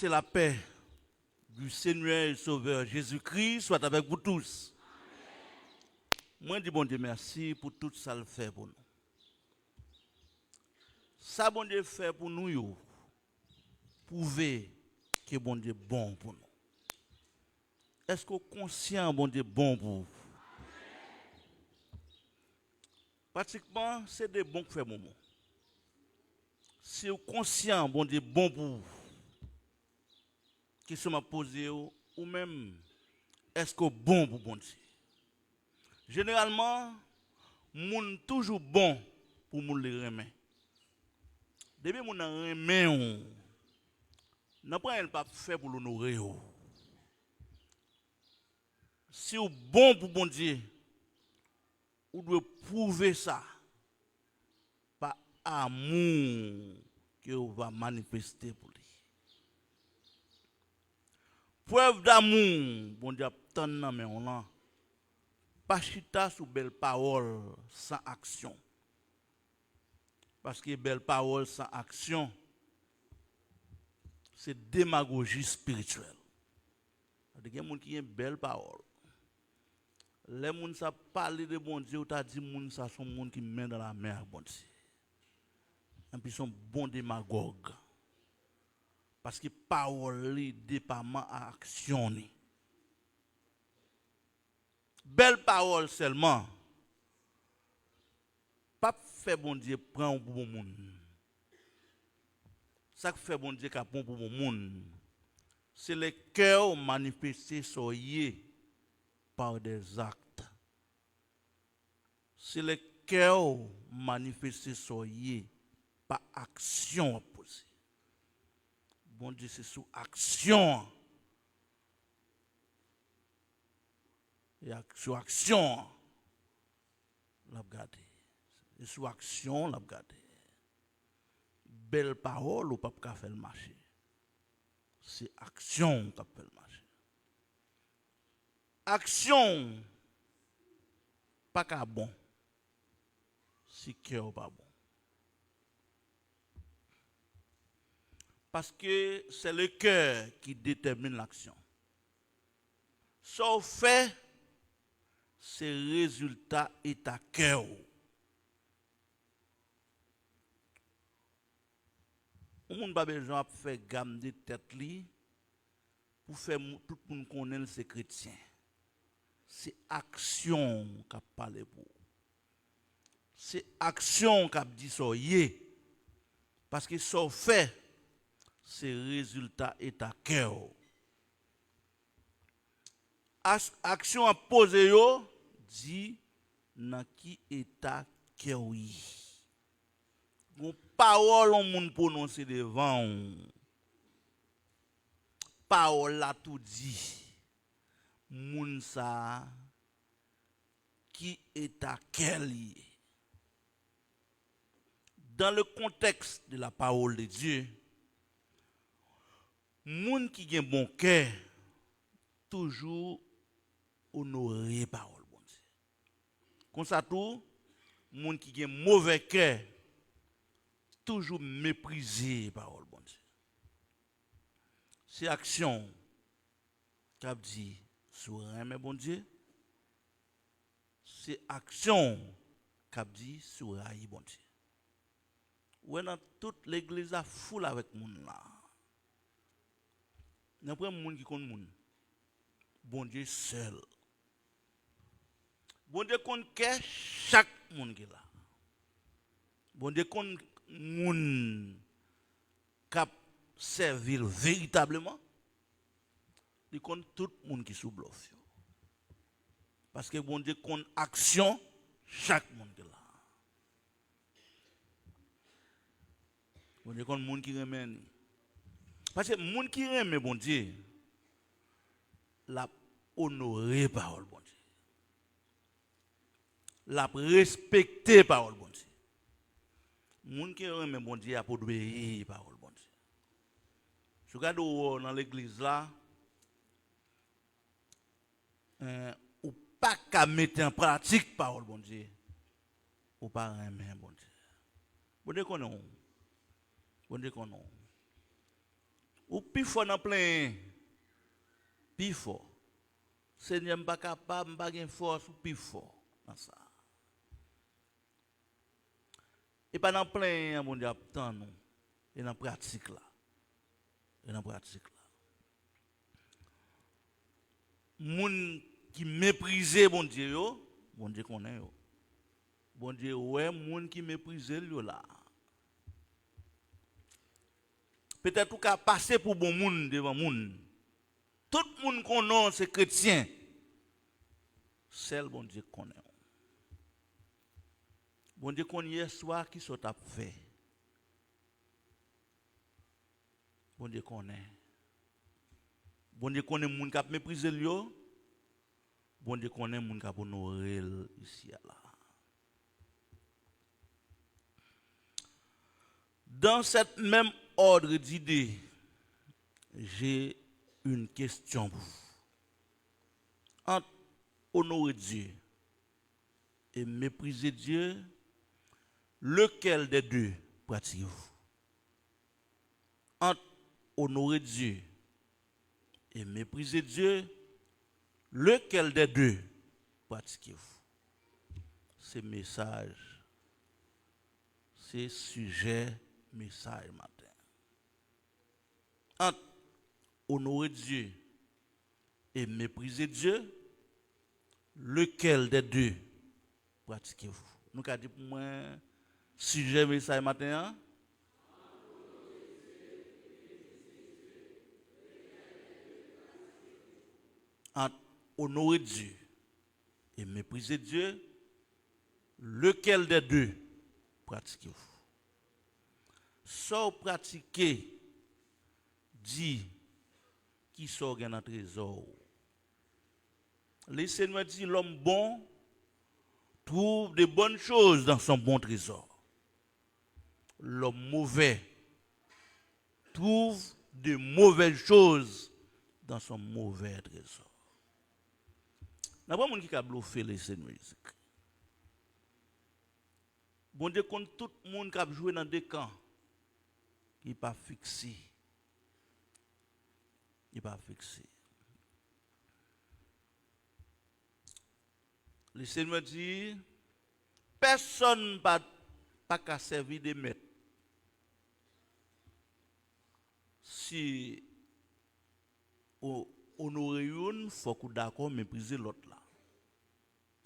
C'est la paix du Seigneur et Sauveur Jésus-Christ soit avec vous tous. Moi, je dis bon Dieu merci pour tout ça le fait pour nous. Ça, bon Dieu fait pour nous, yo, prouver que bon Dieu est bon pour nous. Est-ce que vous êtes conscient, bon Dieu, bon pour vous? Pratiquement, c'est des bons qui font moment. Si vous êtes conscient, bon Dieu, bon pour vous, question m'a posé ou même est-ce que bon pour bon Dieu? Généralement, moun toujours bon pour moun les remet. Depuis moun nan remet on, n'a pas elle pas fait pour l'honorer. Si vous bon pour bon Dieu, vous devez prouver ça par amour que vous va manifester pour lui. Preuve d'amour, bon Dieu, tant nan mais on a pas chita sous belle parole sans action. Parce que belle parole sans action, c'est démagogie spirituelle. Il y a des gens qui ont une belle parole. Les gens qui parlent de bon Dieu, tu as dit que ce sont des gens qui mènent dans la mer, bon Dieu. Et puis ils sont bons démagogues. Parce que parole est dépendant à action. Belle parole seulement. Pas fait bon Dieu prend pour bon monde. Ça que fait bon Dieu qui prend pour bon monde. C'est le cœur manifesté soyez par des actes. C'est le cœur manifesté soyez par action opposée. Bon Dieu, c'est sous action. Et sous action, l'a regardé. Et sous action, l'a regardé. Belle parole ou pas qu'à faire le marché. C'est action qui fait le marché. Action, pas qu'à bon. Si cœur pas bon. Parce que c'est le cœur qui détermine l'action. Sauf fait, c'est résultat est à cœur. On n'a pas besoin de faire gamme de tête li pour faire tout le monde connaître ces chrétiens. C'est action qui a parlé pour. C'est action qui a dit ça. Parce que ça fait, c'est résultat est à cœur. Action à poser yo dit dans qui état cœur. Gon parole on moun prononcer devant. Parole la tout dit. Moun sa qui état cœur. Dans le contexte de la parole de Dieu, moun qui gen bon cœur toujours honorer parole bon Dieu. Comme ça tout, moun qui gen mauvais cœur toujours mépriser parole bon Dieu. C'est action qu'a dit sur un bon Dieu. C'est action qu'a dit sur haï bon Dieu. Ouais dans toute l'église a foule avec moun là. N'après moun qui connaît moun. Bon Dieu seul. Bon Dieu connaît chaque moun qui là. Bon Dieu connaît moun cap servir véritablement. Il connaît tout moun qui sous bluff. Parce que bon Dieu connaît action chaque moun qui là. Bon Dieu connaît moun qui remet. Parce que moun qui remet bon Dieu l'a honoré parole bon Dieu. L'a respecté parole bon Dieu. Moun qui remet bon Dieu a pour obéir parole bon Dieu. Je regarde dans l'église là ou pas qu'à mettre en pratique parole bon Dieu. Ou pas remet bon Dieu. Bon Dieu connaît. Bon Dieu connaît. Ou plus fort dans plein. Plus fort. Seigneur, je ne suis pas capable, je n'ai pas de force, ou plus fort dans ça. Et pas dans plein, mon Dieu, attend nous. Et dans la pratique là. Et dans la pratique là. Moun qui méprisent mon Dieu, bon Dieu connaît yo. Bon Dieu, ouais, moun qui méprisent yo là. Peut-être qu'à passer pour bon moun devant moun. Tout le monde connaît c'est chrétien. Seul bon Dieu connaît. Bon Dieu connaît hier soir qui sont à fait. Bon Dieu connaît. Bon Dieu connaît moun qui a méprisé lui. Bon Dieu connaît moun qui a honoré ici là. Dans cette même ordre d'idées, j'ai une question pour vous. Entre honorer Dieu et mépriser Dieu, lequel des deux pratiquez-vous? Entre honorer Dieu et mépriser Dieu, lequel des deux pratiquez-vous? C'est message, c'est sujet, message matin. Entre honorer Dieu et mépriser Dieu, lequel des deux pratiquez-vous? Nous avons dit pour moi, sujet, message matin. Entre honorer Dieu et mépriser Dieu, lequel des deux pratiquez-vous? Soit pratiquer, dit qui sort dans le trésor. Le Seigneur dit l'homme bon trouve de bonnes choses dans son bon trésor. L'homme mauvais trouve de mauvaises choses dans son mauvais trésor. Il n'y a pas de monde qui a bluffé le Seigneur. Bon Dieu compte tout le monde qui a joué dans des camps. Il n'est pas fixé. Il n'est pas fixé. Le Seigneur dit, personne n'a qu'à servir de maître. Si honorer une, il faut qu'on d'accord mépriser l'autre là.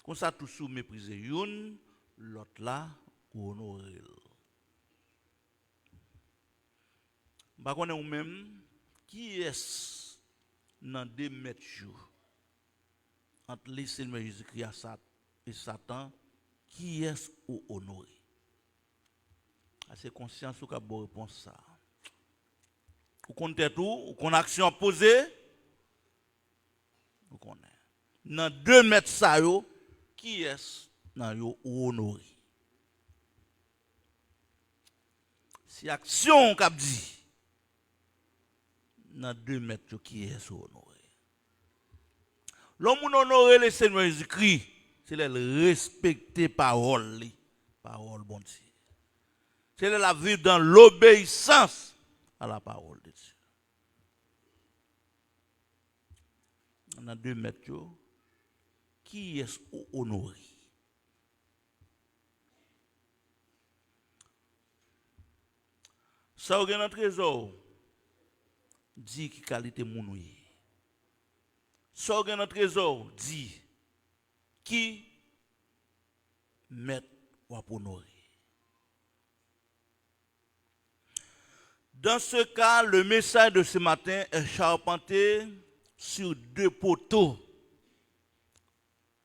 Comme ça, tout sous mépriser une, l'autre là, ou honorer. Par contre, nous-mêmes, qui est-ce dans deux mètres entre le Seigneur Jésus-Christ et Satan, qui est-ce ou honoré? C'est conscience ou qu'a bonne réponse ça. Vous connaissez tout, vous connaissez action posée, vous connaissez. Dans 2 mètres ça yo, qui est-ce dans yo ou honoré? Si action qu'a dit dans 2 mètres qui est honoré? L'homme honoré le Seigneur Jésus-Christ, c'est le respecter parole bon Dieu. C'est la vie dans l'obéissance à la parole de Dieu. Dans 2 mètres, qui est honoré? Ça ou un trésor dit qui qualité mounouye. Ça ou un trésor dit qui met ou honorer. Dans ce cas, le message de ce matin est charpenté sur 2 poteaux.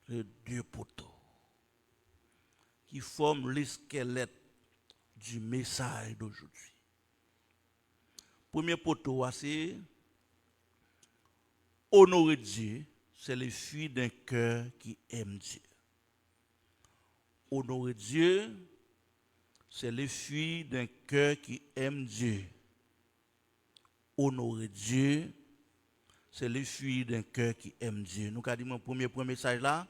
Les 2 poteaux qui forment le squelette du message d'aujourd'hui. Premier poteau, c'est honorer Dieu, c'est le fruit d'un cœur qui aime Dieu. Honorer Dieu, c'est le fruit d'un cœur qui aime Dieu. Honorer Dieu, c'est le fruit d'un cœur qui aime Dieu. Nous avons dit mon premier message là.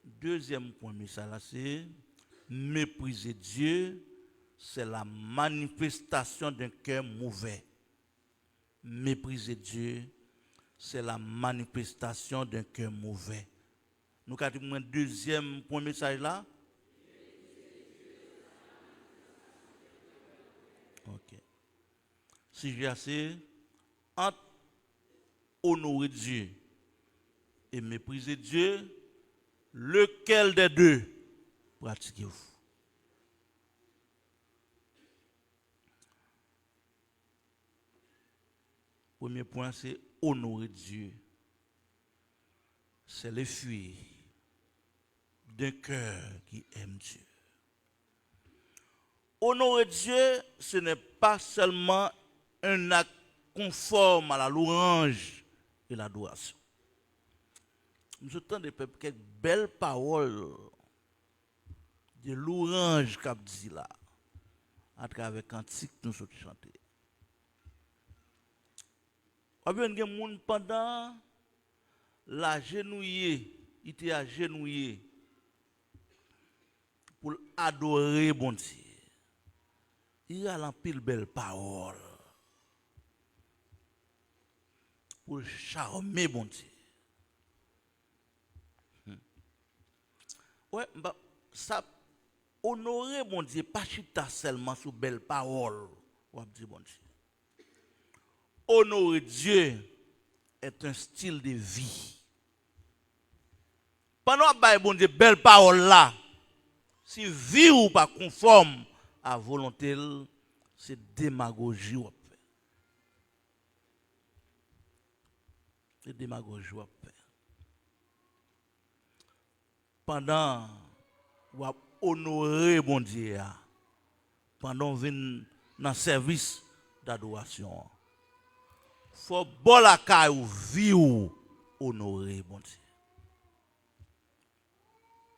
Deuxième point message là, c'est mépriser Dieu, c'est la manifestation d'un cœur mauvais. Mépriser Dieu, c'est la manifestation d'un cœur mauvais. Nous avons un deuxième point message là. Ok. Si j'ai assez, entre honorer Dieu et mépriser Dieu, lequel des deux pratiquez-vous? Premier point, c'est honorer Dieu. C'est le fruit d'un cœur qui aime Dieu. Honorer Dieu, ce n'est pas seulement un acte conforme à la louange et l'adoration. Nous entendons quelques belles paroles de louange qu'a dit là, à travers cantique nous sommes chantés. Il y a des gens pendant la genouillée, il était agenouillé pour adorer bon Dieu. Il a en pile belle parole pour charmer bon Dieu. Ouais, bah, ça honorer bon Dieu, pas chita seulement sous belle parole. On dit bon Dieu. Honorer Dieu est un style de vie. Pendant que bon Dieu belle parole là, si vie ou pas conforme à volonté, c'est démagogie. C'est démagogie. Pendant ou honorer bon Dieu, pendant vin dans service d'adoration, faut bon la caille vie ou honorer bon Dieu.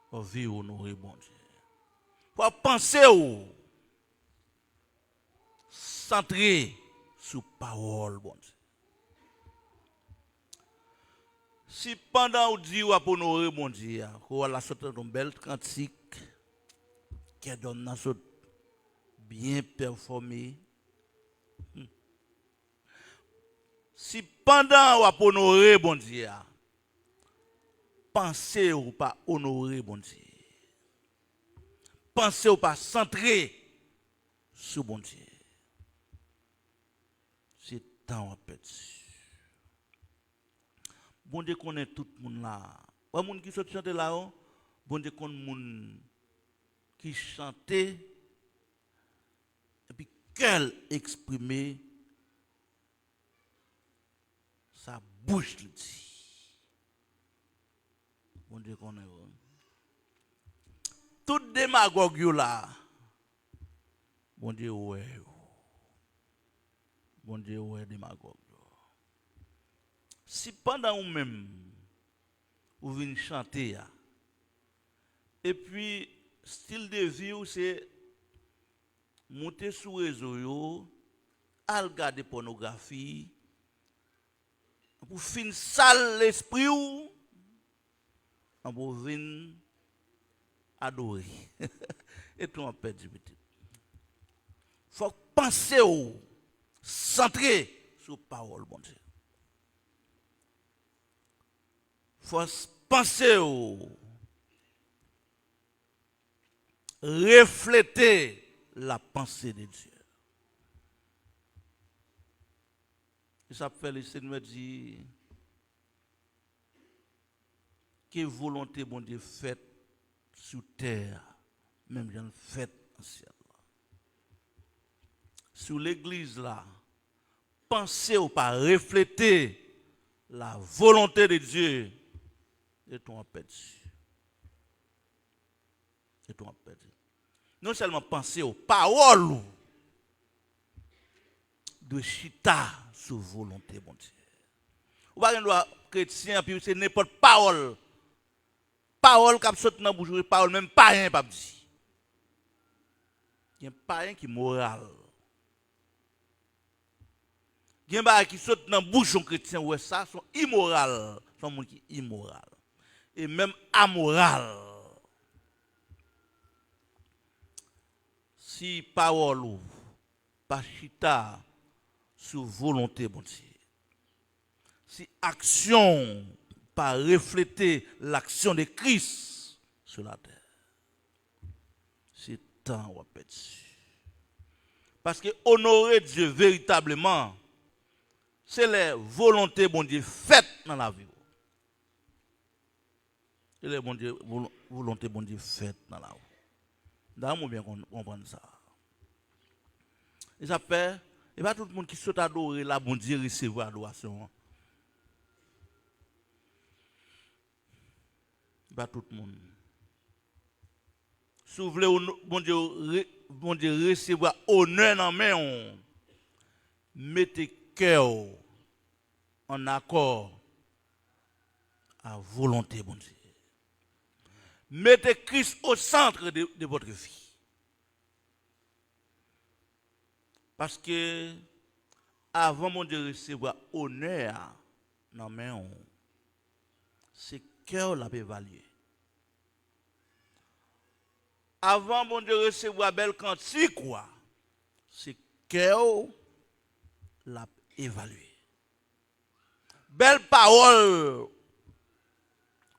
Faut vivre honorer bon Dieu. Faut penser ou centrer sur parole bon Dieu. Si pendant ou dit ou honorer bon Dieu, ou la sorte d'une belle cantique qui donne dans sorte bien performé. Si pendant ou honorer bon Dieu, pensez ou pas honorer bon Dieu. Pensez ou pas centrer sur bon Dieu. C'est temps à perdre. Bon Dieu connaît tout le monde là. Les gens qui sont chantés là, bon Dieu connaît les gens qui chantaient et puis qu'elle exprimait sa bouche le dit. Bon Dieu connaît. Tout démagogue là, bon Dieu ouais. Bon Dieu ouais démagogue. Si pendant ou même vous venez chanter et puis style de vie c'est monter sur réseau yo, al regarder pornographie pour fin sale l'esprit ou pour venir adorer et tout en perd du petit. Faut penser ou centrer sur parole bon Dieu. Faut penser ou refléter la pensée de Dieu. Et ça fait le Seigneur dit que volonté bon Dieu faite sur terre, même j'en fait en ciel. Sur l'église là, pensez ou pas refléter la volonté de Dieu et ton appel. Et ton appel. Non seulement penser aux paroles de chita sur volonté bon Dieu. Ou pas un chrétien puis c'est n'importe parole. Parole qui saute dans bouche, parole même pas rien pas dit. Il y a pas rien qui moral. Il y a pas qui saute dans bouche un chrétien ouais ça sont immoral, sont monde qui immoral et même amoral. si parole ou pas chita sur volonté bon Dieu, si action pas refléter l'action de Christ sur la terre, c'est temps ou petit. Parce que honorer Dieu véritablement, c'est les volontés bon Dieu faites dans la vie. C'est les volontés bon Dieu faites dans la vie. D'ailleurs, bien comprendre ça. Et ça fait, et pas tout le monde qui saute adorer la bon Dieu recevoir adoration. Pas tout le monde. Si vous voulez, bon Dieu recevoir honneur dans la main, mettez cœur en accord à volonté, bon Dieu. Mettez Christ au centre de votre vie. Parce que avant mon Dieu recevoir honneur dans la main, c'est cœur l'a évalué. Avant mon Dieu recevoir belle cantique, c'est cœur l'a évalué. Belle parole,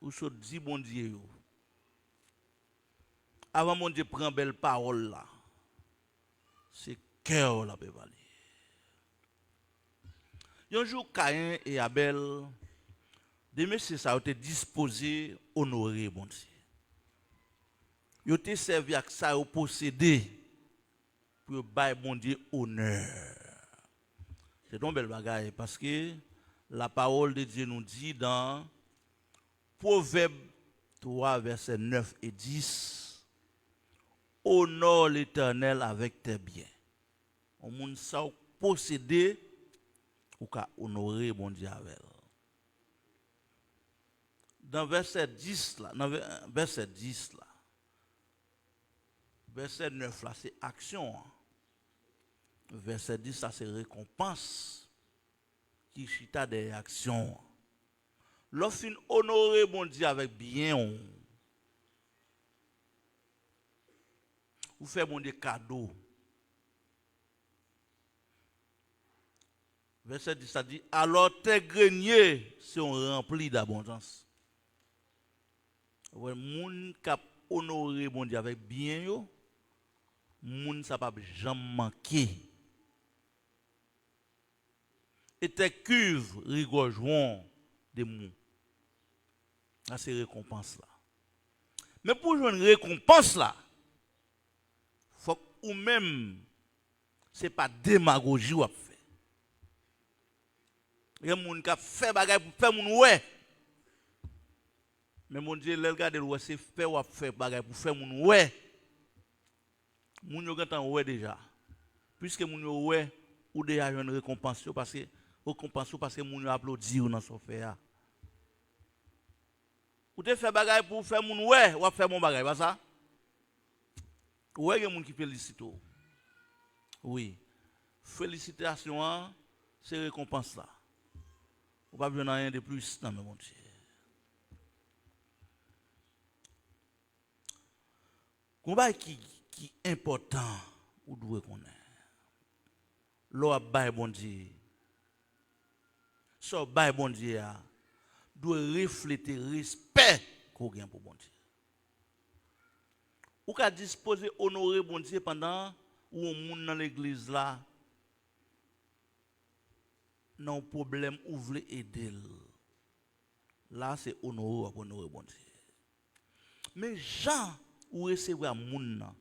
ou se dit bon Dieu. Avant mon Dieu prend belle parole là, c'est cœur l'a évalué. Un jour, Caïn et Abel, des messieurs, ça a été disposé, honoré, bon Dieu. Ils ont été servis avec ça, au possédé, pour bailler bon Dieu honneur. C'est une belle bagaille, parce que la parole de Dieu nous dit dans Proverbe 3, versets 9 et 10, honore l'Éternel avec tes biens. On monde ça posséder ou qu'à honorer bon Dieu avec. Dans verset 10 là, verset 9 là, c'est action. Verset 10 là, c'est récompense qui chita des actions. Lorsqu'on honorer bon Dieu avec bien, vous faites bon Dieu cadeau. Verset 10, ça dit, alors tes greniers sont remplis d'abondance. Les gens qui honoré bon Dieu avec bien, les gens ne va jamais manquer. Et tes cuves rigorgeront des mous. Ça, c'est récompense là. Mais pour jouer une récompense là, il faut que ou même, ce n'est pas démagogie ou fait. Il y a des gens qui fait bagay pour faire mon ouais. Mais mon Dieu, le regarde le c'est faire ou faire bagay pour faire mon ouais. Mon yo gantan ouais déjà. Puisque mon yo ouais ou déjà une récompense parce que mon yo applaudi ou dans son faire. Ou te fait bagay pour faire mon ouais ou faire mon bagay pas ça? Ouais, il y a des gens qui félicitent. Oui. Félicitations, c'est récompense là. Ou pas besoin de rien de plus dans mon Dieu. Combat qui est important ou doit connaître. L'eau bail bon Dieu. So bail bon Dieu doit refléter respect qu'on gagne pour bon Dieu. Ou qu'a disposer honorer bon Dieu pendant où on monde dans l'église là non problème ou voulez aider. Là c'est honorer bon Dieu. Mais Jean ou recevoir moun nan.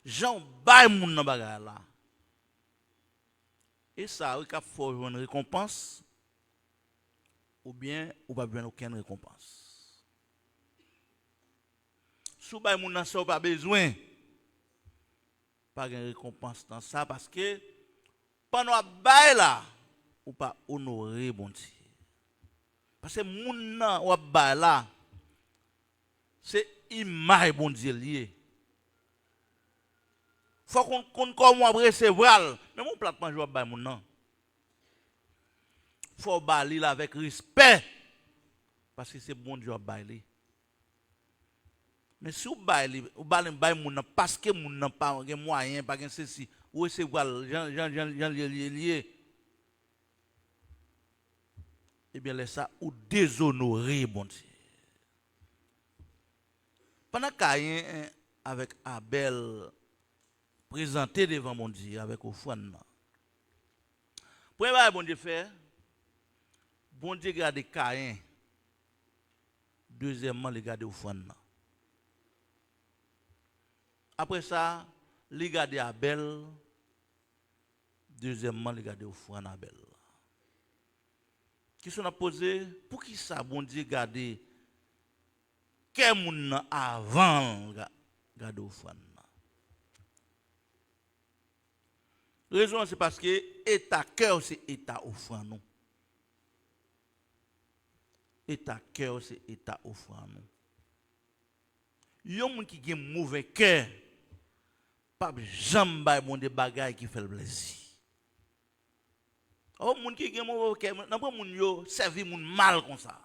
Jean bail moun nan bagay là. Et ça il faut une récompense ou bien ou pas bien aucune récompense. Sou bail moun nan ça pas besoin pas de récompense dans ça parce que pendant bail là ou pas honorer bon Dieu. Parce que moun nan ou bail là c'est image bon Dieu lié. Faut qu'on comment recevoir mais mon plat manger ou bail moun nan. Faut bailler avec respect parce que c'est bon Dieu bailler. Mais si vous baillez moun parce que moun n'a pas de moyen, pas de ceci, ou recevoir Jean lié, eh bien laisse ça ou déshonorer bon Dieu. Pendant Caïn avec Abel présenté devant mon Dieu avec offrande. Premier bon Dieu fait, bon Dieu garde Caïn. Deuxièmement, il garde offrande. Après ça, il garde Abel. Deuxièmement, il garde offrande Abel. Question à poser, pour qui ça bon Dieu garde quel moun avant garde offrande? Raison c'est parce que état cœur c'est état offrande. État cœur c'est état offrande. Yon moun qui gen mauvais cœur pas jamais bay bon des bagages qui fait le plaisir. Oh moun qui gen mauvais cœur n'a pas moun yo servi moun mal comme ça.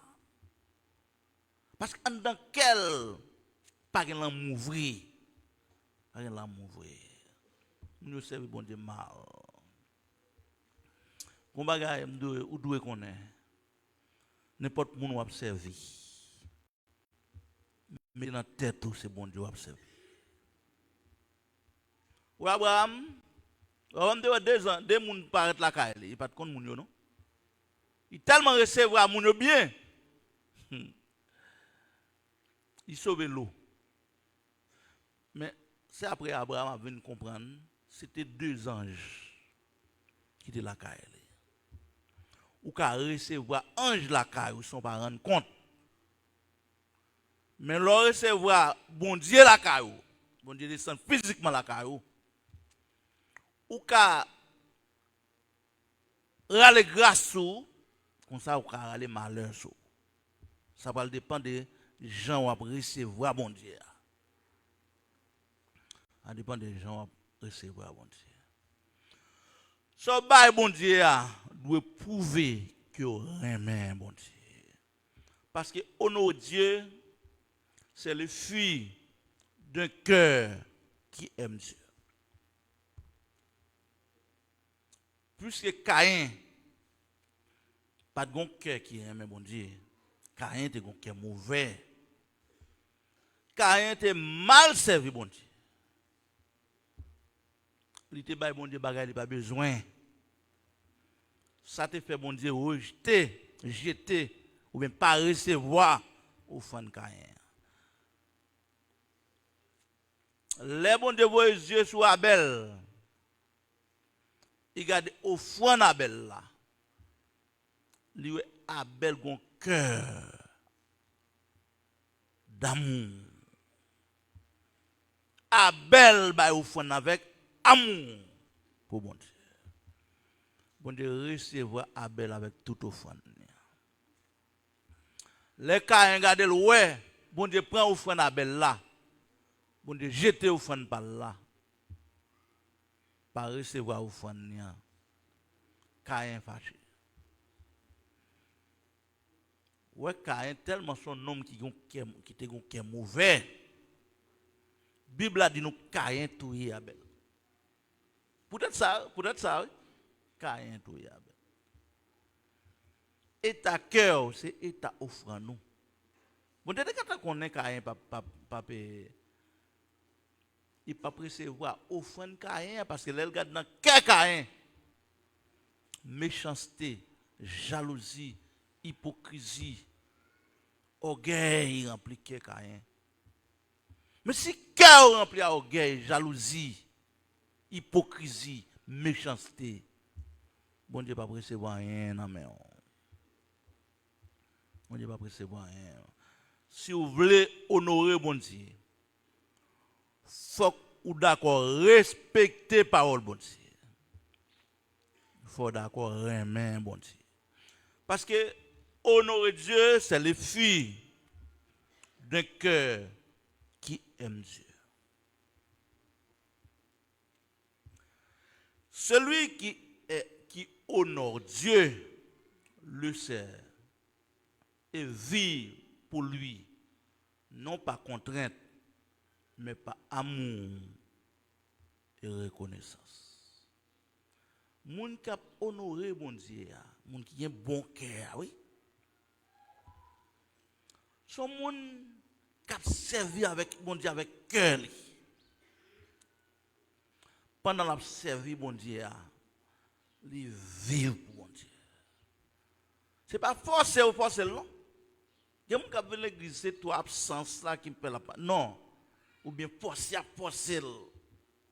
Parce que dans quel pas gen l'amour vrai. Pas gen l'amour vrai. Moun yo servi bon Dieu mal. Kon bagay ou doit connaître. N'importe moun ou servi. Mais dans tête c'est bon Dieu ou servi. Ou Abraham, on de 2 ans, 2 moun paraît la caille, il pas de compte moun yo non. Il tellement recevoir moun yo bien. Il sauve l'eau. Mais c'est après Abraham a venu comprendre, c'était 2 anges qui étaient la caille. Ou ka recevoir ange la caille, ou sont pas rendre compte. Mais leur recevoir bon Dieu la caille, bon Dieu descend physiquement la caille. Ou ka rale grâce sou, comme ça ou ka rale malheur sou. Ça va dépendre de gens qui recevoir bon Dieu. Ça dépend des gens qui recevoir bon Dieu. So bay bon Dieu doit prouver que remet bon Dieu. Parce que honor Dieu, c'est le fruit d'un cœur qui aime Dieu. Puisque Caïn, pas de cœur qui aime bon Dieu. Caïn était un cœur mauvais. Caïn était mal servi bon Dieu. Il était bon Dieu bagay, il pas besoin. Ça te fait bon Dieu rejeter, jeter ou bien pas recevoir offrande Caïn. Les bon Dieu voit les yeux sur Abel. Il garde offrande Abel là. Lui Abel gon cœur d'amour. Abel ba offrande avec amour pour bon Dieu. Bon Dieu recevoir Abel avec toute offrande. Les Caïn garde le ouais, bon Dieu prend offrande Abel là. Bon Dieu jette offrande par là. Pas recevoir offrande. Caïn fâché. Ouais, Caïn tellement son homme qui était un cœur mauvais. Bible a dit nous Caïn touye Abel. Peut-être ça, Caïn touye Abel. État cœur, c'est état offrande nous. Bon, dès que tu connais Caïn, il pas recevoir offrande Caïn parce que l'elle garde dans cœur Caïn. Méchanceté, jalousie, hypocrisie, orgueil rempli cœur Caïn. Mais si cœur rempli à orgueil, jalousie, hypocrisie, méchanceté, bon Dieu pas recevoir rien dans main. Bon Dieu pas recevoir rien. Si vous voulez honorer bon Dieu, faut ou d'accord respecter parole bon Dieu. Faut d'accord aimer bon Dieu. Parce que honorer Dieu, c'est le fruit d'un cœur qui aime Dieu. Celui qui honore Dieu le sert et vit pour lui, non pas contrainte, mais pas amour et reconnaissance. Moun qui a honoré bon Dieu, moun qui a un bon cœur, oui. Son moun qui a servi avec bon Dieu avec cœur. Pendant la servi bon Dieu, il vit pour bon Dieu. Ce n'est pas forcé ou forcé, non. Il y a des gens qui viennent à l'église, c'est toi absence là qui me fait la part. Non. Ou bien forcé à forcer.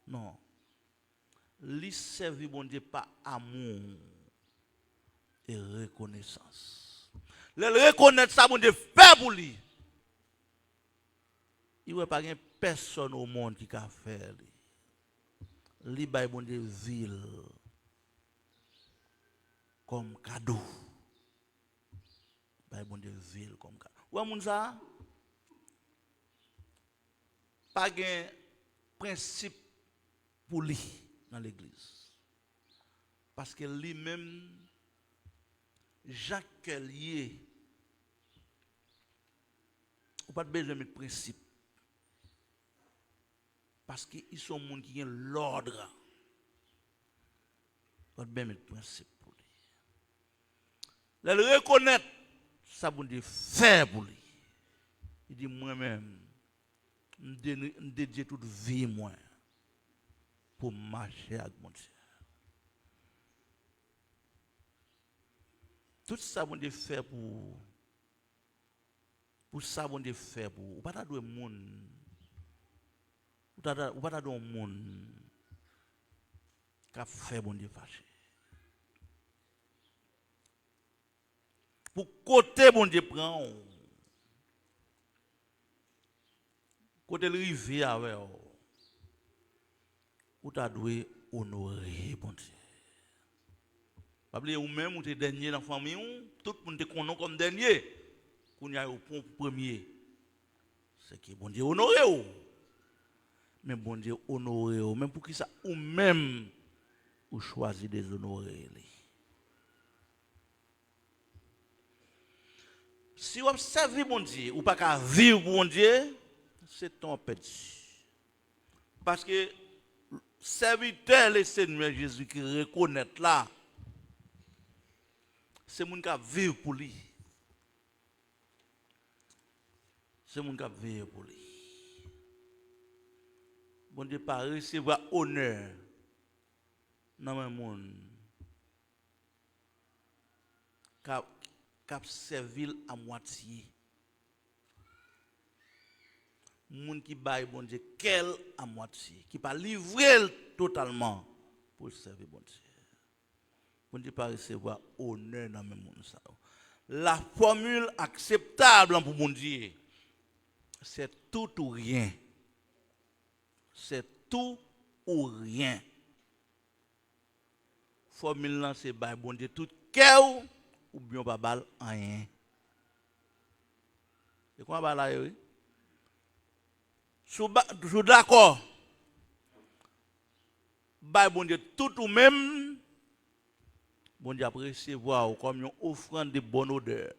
Non. Lui servir bon Dieu par amour et reconnaissance. Le reconnaître ça, bon Dieu fait pour lui. Il n'y a pas personne au monde qui a fait. Lui, bon Dieu, ville comme cadeau. Bon Dieu, ville comme cadeau. Ou moun ça? Pas de principe pour lui dans l'église. Parce que lui-même, Jacques lié, ou pas besoin de principe. Parce qu'ils sont des gens qui ont l'ordre. Pas besoin de principe pour lui. Le reconnaître, ça veut dire faire pour lui. Il dit moi-même, je dédie toute vie moi pour marcher avec mon Dieu. Tout ça, bon Dieu fait pour ça, bon Dieu fait pour. Ou pas de monde. Ou pas de monde qui a fait bon Dieu fâché. Pour côté bon Dieu prend. Côté le rivier avec. Ou t'as dû honorer bon Dieu. Pas oublier ou même ou t'es dernier dans la famille, tout le monde te connaît comme dernier. Qu'on y a au point premier. C'est que bon Dieu honoré ou. Mais bon Dieu honoré ou. Même pour qui ça ou même ou choisi des honorer. Si vous observez bon Dieu ou pas qu'à vivre bon Dieu, c'est ton petit. Parce que serviteur le Seigneur Jésus qui reconnaît là, c'est mon qui vivre pour lui. C'est mon qui vivre pour lui. Bon Dieu pas recevoir honneur dans le monde. Cap servir à moitié. Moun qui baille bon Dieu quel à moitié, qui pas livrer totalement pour servir bon Dieu. Bon Dieu pas recevoir honneur dans même monde ça. La formule acceptable pour bon Dieu, c'est tout ou rien. C'est tout ou rien. Formule là c'est baille bon Dieu tout cœur ou bien pas balle rien. C'est quoi balle là oui? Je suis d'accord. Baille bon Dieu tout ou même bon Dieu après recevoir comme une offrande de bonne odeur.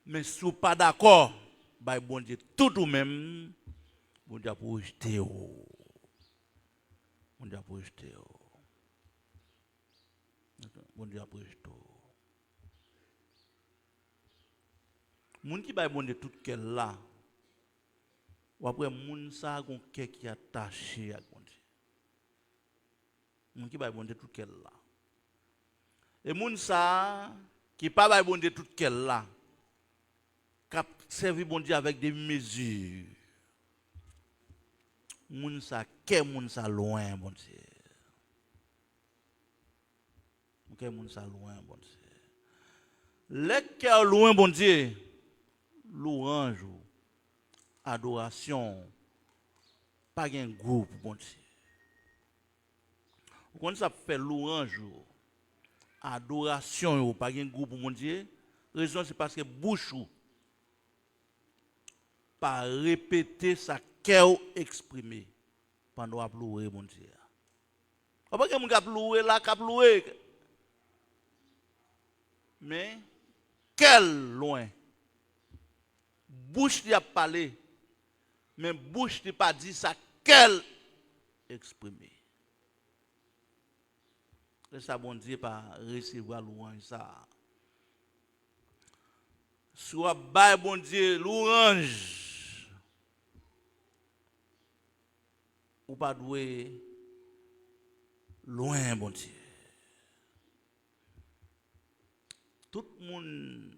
Mais si vous pas d'accord, baille bon Dieu tout ou même bon Dieu pour rejeter. Bon Dieu pour rejeter. Bon Dieu pour rejeter. Moun qui baille bon Dieu tout quel là. Ou après moun sa gon cœur qui attaché à bon Dieu. Moun qui baille bon Dieu tout quel là. Et moun sa qui pas baille bon Dieu tout quel là. Cap servi bon Dieu avec des mesures. Moun sa que moun sa loin bon Dieu. Que moun sa loin bon Dieu. Les cœurs loin bon Dieu. Louange, adoration, pas un groupe bon Dieu. Quand ça fait louange, adoration, pas un groupe bon Dieu, raison c'est parce que bouche pas répéter sa cœur exprimé pendant à louer bon Dieu. Pas que mon cap louer là, cap louer. Mais quel loin bouche qui a parlé Mais bouche n'est pas dit ça qu'elle exprime. Et ça, bon Dieu, pas recevoir louange ça. Soit bail bon Dieu louange. Ou pas doué loin bon Dieu. Tout le monde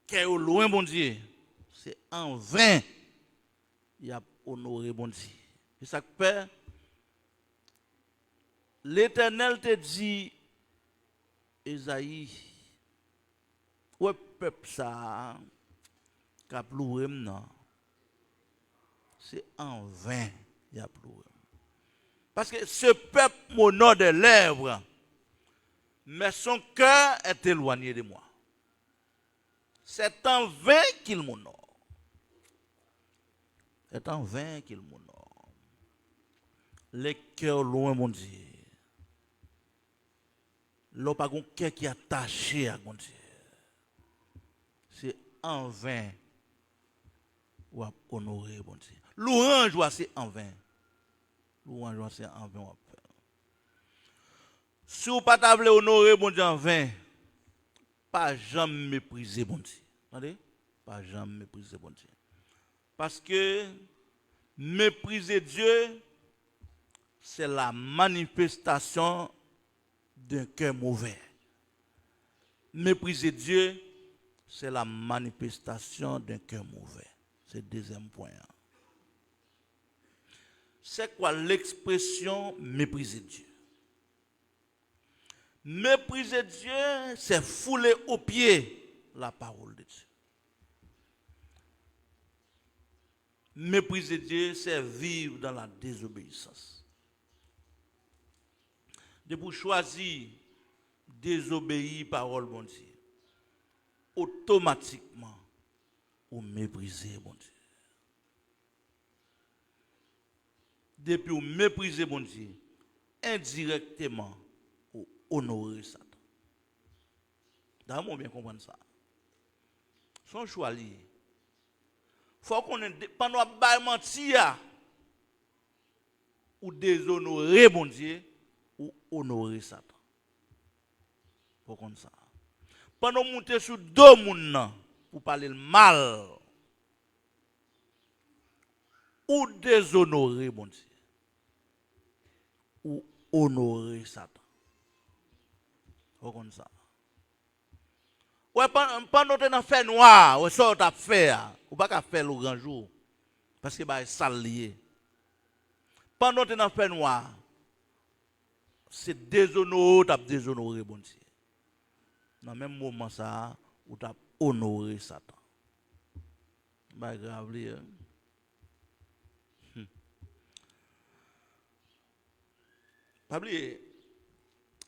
qui est au loin bon Dieu, c'est en vain il a honoré bon Dieu. Et ça fait l'Éternel te dit Esaïe, ouais peuple ça qu'a pleuré non. C'est en vain il a pleuré. Parce que ce peuple m'honore des lèvres, mais son cœur est éloigné de moi. C'est en vain qu'il m'honore. C'est en vain qu'il m'honore. Les cœurs loin, mon Dieu. L'on pas un cœur qui est attaché à mon Dieu. C'est en vain ou à honorer, mon Dieu. Louange, c'est en vain. Louange, c'est en vain. Si vous ne pas honorer, mon Dieu, en vain, pas jamais mépriser, mon Dieu. Attendez? Pas jamais mépriser, mon Dieu. Parce que mépriser Dieu, c'est la manifestation d'un cœur mauvais. Mépriser Dieu, c'est la manifestation d'un cœur mauvais. C'est le deuxième point. C'est quoi l'expression mépriser Dieu? Mépriser Dieu, c'est fouler aux pieds la parole de Dieu. Mépriser Dieu, c'est vivre dans la désobéissance. De pour choisir désobéir parole bon Dieu, automatiquement, ou mépriser bon Dieu. Depuis ou mépriser bon Dieu, indirectement, ou honorer Satan. D'abord, bien comprendre ça. Son choix lié. Faut qu'on ait, pendant que mentir, ou déshonorer bon Dieu, ou honorer Satan. Faut qu'on ça. Pendant que monter sur deux moun pour parler le mal, ou déshonorer bon Dieu, ou honorer Satan. Faut qu'on ça. Ouais, pendant que tu as fait noir, ou ça tu as fait, ou pas qu'à faire le grand jour, parce que c'est sale lié. Pendant que tu as fait noir, c'est déshonoré, tu as déshonoré bon Dieu. Dans le même moment ça, ou tu as honoré Satan. C'est grave lié. Pas oublier,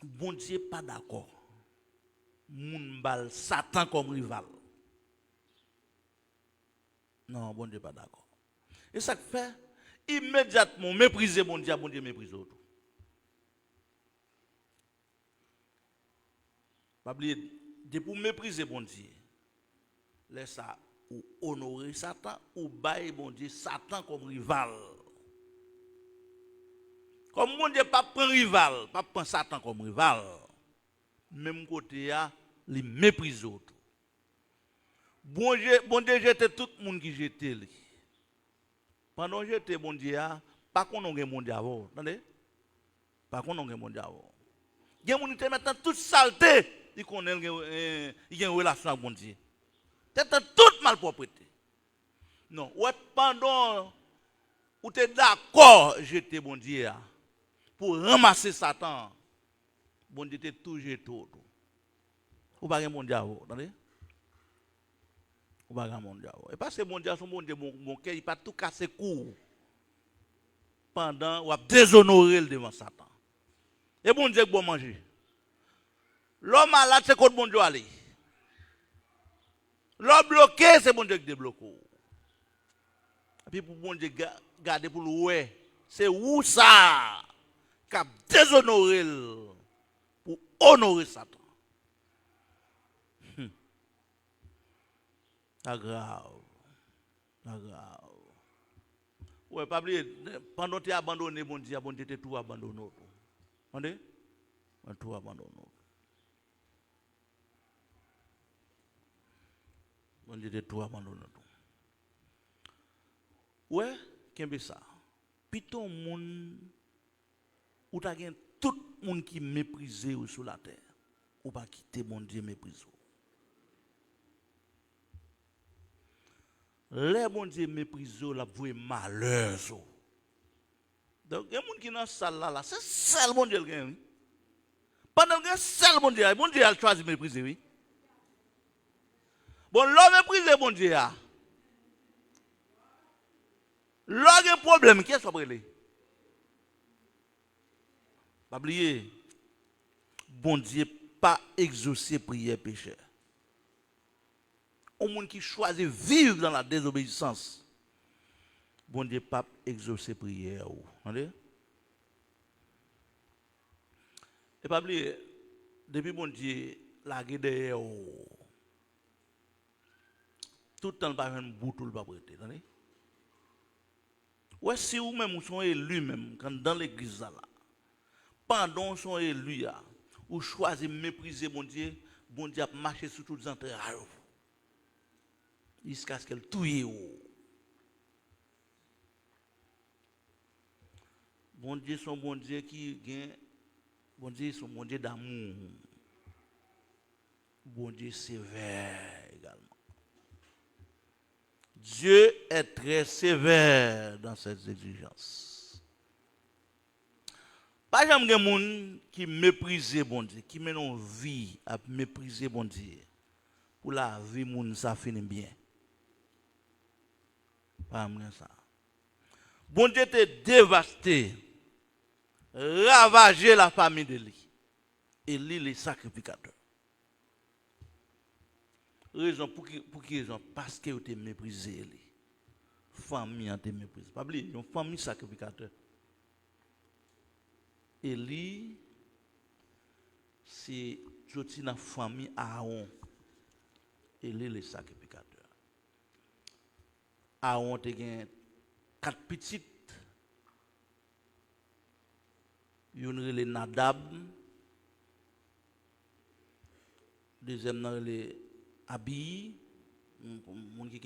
bon Dieu pas d'accord. Moun bal Satan comme rival. Non, bon Dieu pas d'accord. Et ça fait immédiatement mépriser bon Dieu mépriser autre. Pas oublier, de pour mépriser bon Dieu, laisse ça ou honorer Satan ou bailler bon Dieu Satan comme rival. Comme mon Dieu pas prend rival, pas prend Satan comme rival. Même côté a, il méprise autre. Bon Dieu jette tout le monde qui jette lui. Pendant que j'étais bon Dieu, pas qu'on ait mon Dieu avant. Attendez? Pas qu'on ait mon Dieu avant. Il y a des gens qui maintenant toute saleté, ils connaissent il y a une relation avec bon Dieu. C'est toute malpropreté. Non, ouais, pendant où tu es d'accord, j'étais bon Dieu, pour ramasser Satan, bon Dieu t'es toujours tout. Ou pas un bon Dieu avant, attendez? Ou pas un bon Dieu avant. Et parce que bon Dieu, son bon Dieu, mon cœur, il pas tout casser court. Pendant, ou a déshonoré devant Satan. Et bon Dieu, bon manger. L'homme malade, c'est quand bon Dieu aller. L'homme bloqué, c'est bon Dieu qui débloque. Et puis pour bon Dieu garder pour le c'est où ça qui a déshonoré pour honorer Satan. C'est grave. C'est grave. Ouais, pas oublier, pendant que tu as abandonné, bon Dieu t'es tout abandonné. Entendez? Tout abandonné. Bon Dieu t'es tout abandonné. Ouais, qu'est-ce que ça? Piton moun, ou t'as tout le monde qui méprise sur la terre. Ou pas quitter mon Dieu méprise. Les bon Dieu méprise, la voué malheur. Donc, il y a des gens qui sont dans la salle là, c'est seul bon Dieu qui est. Pendant que seul bon Dieu a choisi de mépriser, oui. Bon, l'homme méprise bon Dieu. L'homme a un problème, qui est-ce que vous pas oublier, bon Dieu pas exaucer prière pécheur. Au monde qui choisit de vivre dans la désobéissance, bon Dieu pas exaucer prière. Entendez? Et pas oublier, depuis bon Dieu, la guerre derrière, tout le temps, pas un bout tout le pas prêter. Ouais, si vous même sont élus, même, quand dans l'église là, pendant son élu, ou choisissez de mépriser bon Dieu a marché sur toutes les entrailles. Jusqu'à ce qu'elle touille. Bon Dieu, son bon Dieu qui gagne, bon Dieu, son bon Dieu d'amour. Bon Dieu sévère également. Dieu est très sévère dans ses exigences. Pas jamais des gens qui méprisent bon Dieu, qui mènent une vie à mépriser bon Dieu. Pour la vie, moun ça finit bien. Pas jamais ça. Bon Dieu te dévasté, ravagé la famille de lui. Et lui, les sacrificateurs. Raison pour qui raison? Parce que vous te méprisé lui. Famille te méprisé. Pas oublier, une famille sacrificateur. Et lui, c'est toute la famille Aaron. Et lui, les sacrificateurs. Aaron te gen 4 petites. Une les Nadab. Deuxième les Abi. Moun qui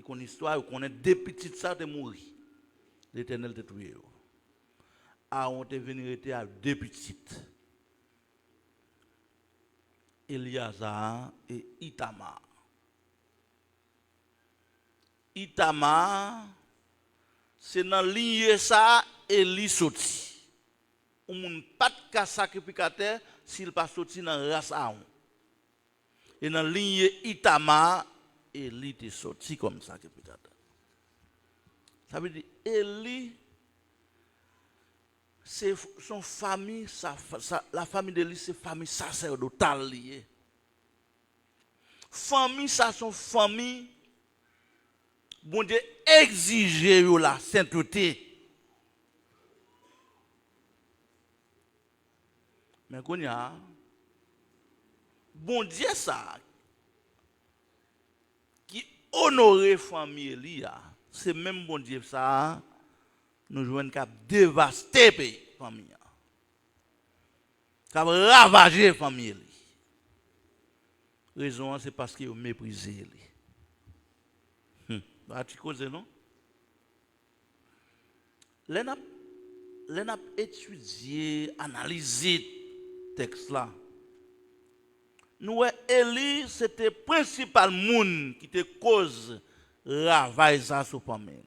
connaît l'histoire, qui connaît 2 petites ça te mourir. L'Éternel te tué. Aaron te venu à 2 petites. Eliazar et Itamar. Itamar, c'est dans ligne ça, Eli sorti. On ne pas de sacrificateur s'il pas sorti dans la race Aaron. Et dans ligne Itamar, Eli est sorti comme sacrificateur. Ça veut dire, Eli, c'est son famille, la famille d'Eli, c'est famille sacerdotale liée. Famille, ça, son famille, bon Dieu exige la sainteté. Mais qu'on y a, bon Dieu ça, qui honore famille Elia, c'est même bon Dieu ça, nous jouons qu'à dévaster pays famille. Qu'à ravager famille. Raison c'est parce qu'il méprisé lui. Tu cause non? Les n'a étudié, analysé texte là. Nous Élie c'était principal monde qui te cause ravage ça sur famille.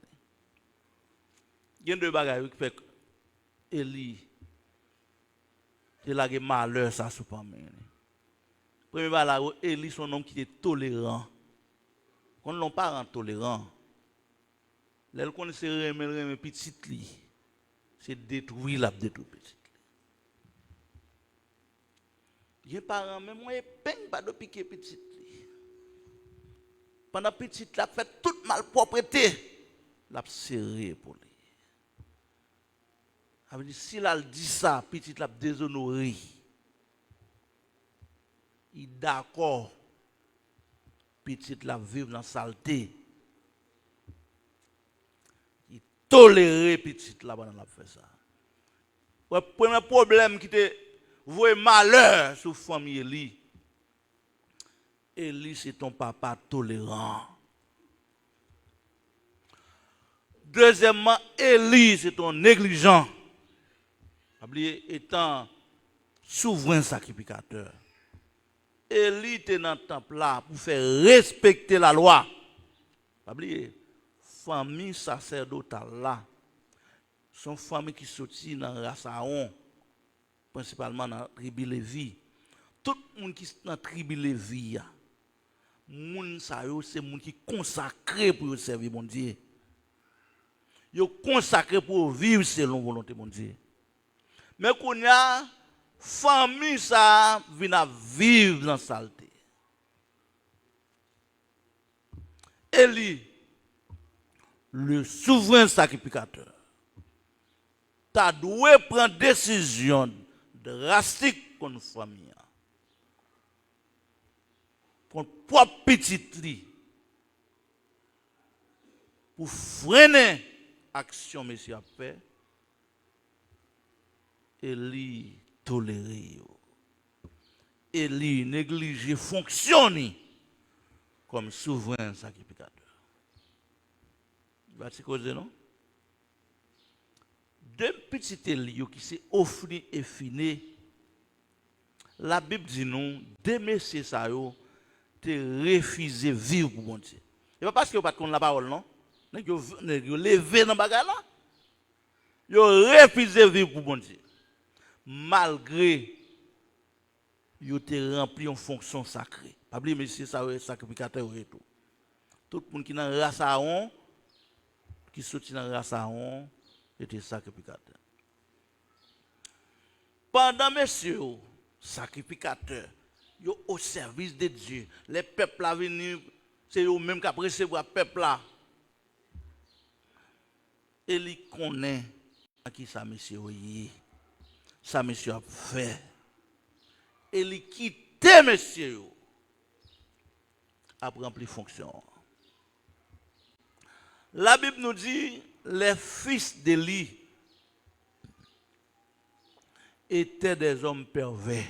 Il y a 2 bagages qui fait Élie c'est là que malheur ça sur famille. Premier bagage Élie son homme qui était tolérant. Quand l'on parle tolérant, les qu'on se remet petit li, c'est détruire la détruire petit. Les parents même moi peine pas de piquer petit li. Pendant petit la fait toute malpropreté, l'a serré pour lui. Ça veut dire si elle dit ça, petit l'a déshonoré. Il d'accord petit la vivre dans saleté. tolérer petit là pendant la fait ça. Le premier problème qui te voit malheur sur famille Eli. Eli c'est ton papa tolérant. Deuxièmement, Eli c'est ton négligent. Oubliez étant souverain sacrificateur. Eli était dans le temple là pour faire respecter la loi. Oubliez famille sacerdotale là. Son famille qui sortit dans la race Aaron, principalement dans la tribu Lévi. Tout le monde qui est dans la tribu Lévi, c'est le monde qui est consacré pour servir mon Dieu. Ils sont consacrés pour vivre selon la volonté de mon Dieu. Mais quand il y a famille, ça vient vivre dans la saleté. Élie, le souverain sacrificateur, tu dois prendre décision drastique contre la famille. Contre propre petite pour freiner l'action monsieur a fait. Élie toléré. Élie négligé fonctionne comme souverain sacrificateur. Vous avez causé, non? Deux petits Élie qui s'est offert et fini. La Bible dit nous, deux messieurs ça yo, te refusé vivre pour mon Dieu. Et pas parce que vous pas contre la parole, non? Vous levé dans bagarre là. Vous refusé vivre pour mon Dieu. Malgré vous te rempli en fonction sacrée. Pas oublier monsieur ça sacrificateur et tout. Tout le monde qui dans la race Aaron, qui sorti dans la race Aaron, était sacrificateur. Pendant messieurs sacrificateurs, yo au service de Dieu. Les peuples là venir, c'est eux même qui recevoir peuple là. Et il connaît qui ça monsieur yi. Ça monsieur a fait. Et il quitte monsieur a rempli fonction. La Bible nous dit les fils d'Élie étaient des hommes pervers.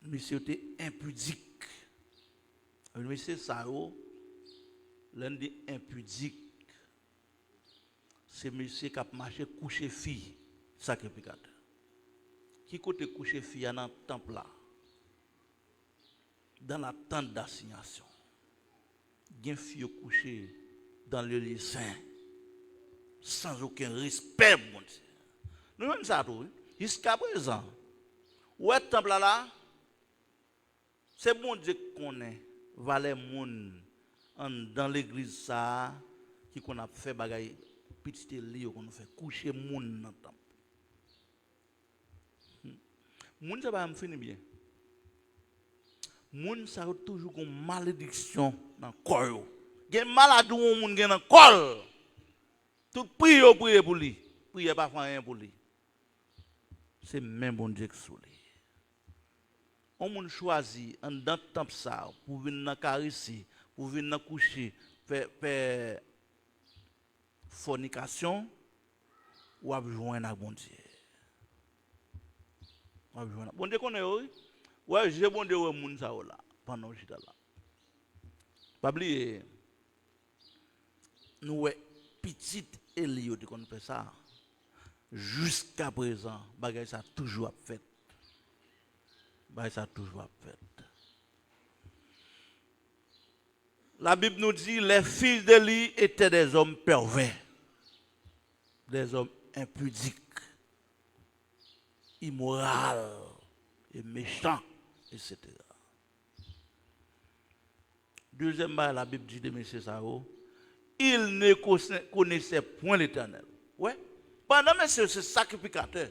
Monsieur était impudique. Monsieur Sao, l'un des impudiques, c'est monsieur qui a marché coucher fille, sacrificateur. Qui côté coucher fille dans le temple là? Dans la tente d'assignation. Il y a une fille couchée dans le lieu saint, sans aucun respect, mon Dieu. Nous avons ça tout. Jusqu'à présent, où est le temple là? C'est bon Dieu qu'on est, valait moun dans l'église ça, qui qu'on a fait bagaille, petit lit qu'on a fait coucher moun dans le temple. Moun ça va me finir bien. Moun ça a toujours une malédiction dans le corps. Il y a malade ou moun dans le corps. Tout prier pour lui. Prier pas faire rien pour lui. C'est même bon Dieu qui sous lui. On moun choisi en dans le temple ça pour venir dans caresser, pour venir coucher, faire fornication ou à joindre à bon Dieu. Bon Dieu connaît oui. Ouais, j'ai bon Dieu ouais moun ça là pendant j'étais là. Pas oublier nous ouais petite Elio de qu'on fait ça. Jusqu'à présent, bagay ça toujours fait. Ça toujours fait. La Bible nous dit les fils d'Élie étaient des hommes pervers, des hommes impudiques, immoraux et méchants, etc. Deuxièmement, la Bible dit de M. Sao, il ne connaissait point l'Éternel. Ouais. Pendant M. ce sacrificateur,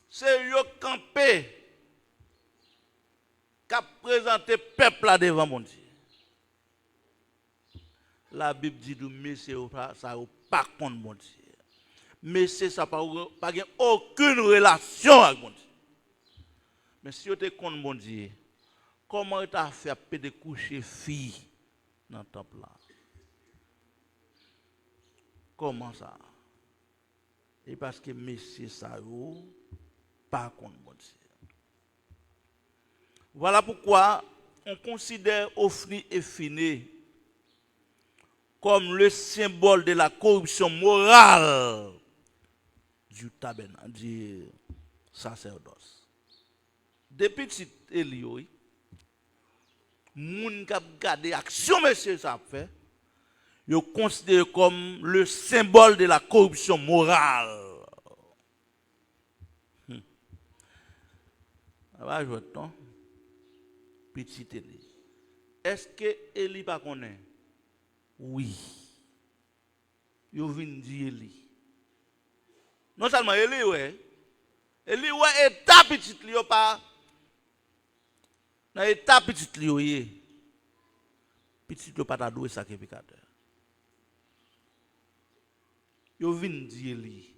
c'est yo campé qui a présenté peuple là devant mon Dieu. La Bible dit que monsieur ça pas contre mon Dieu. Monsieur ça pas aucune relation avec mon Dieu. Mais si vous êtes contre mon Dieu, Comment tu as fait pour te coucher fille dans le temple là? Comment ça? Et parce que messieurs ça pas contre bon Dieu. Voilà pourquoi on considère Ophni et Phiné comme le symbole de la corruption morale du tabernacle, du sacerdoce. Depuis petit Elio, moun k'ap gade action monsieur ça fait, yo considéré comme le symbole de la corruption morale. Ça va jouer ton petit Eli. Est-ce que Eli pas connaît? Oui. Yo vinn di Eli. Non seulement Eli ouais. Eli ouais état petit li yo pas dans état petit li yo yé. Petit yo pas ta doué sacrificateur. Yo vinn di Eli.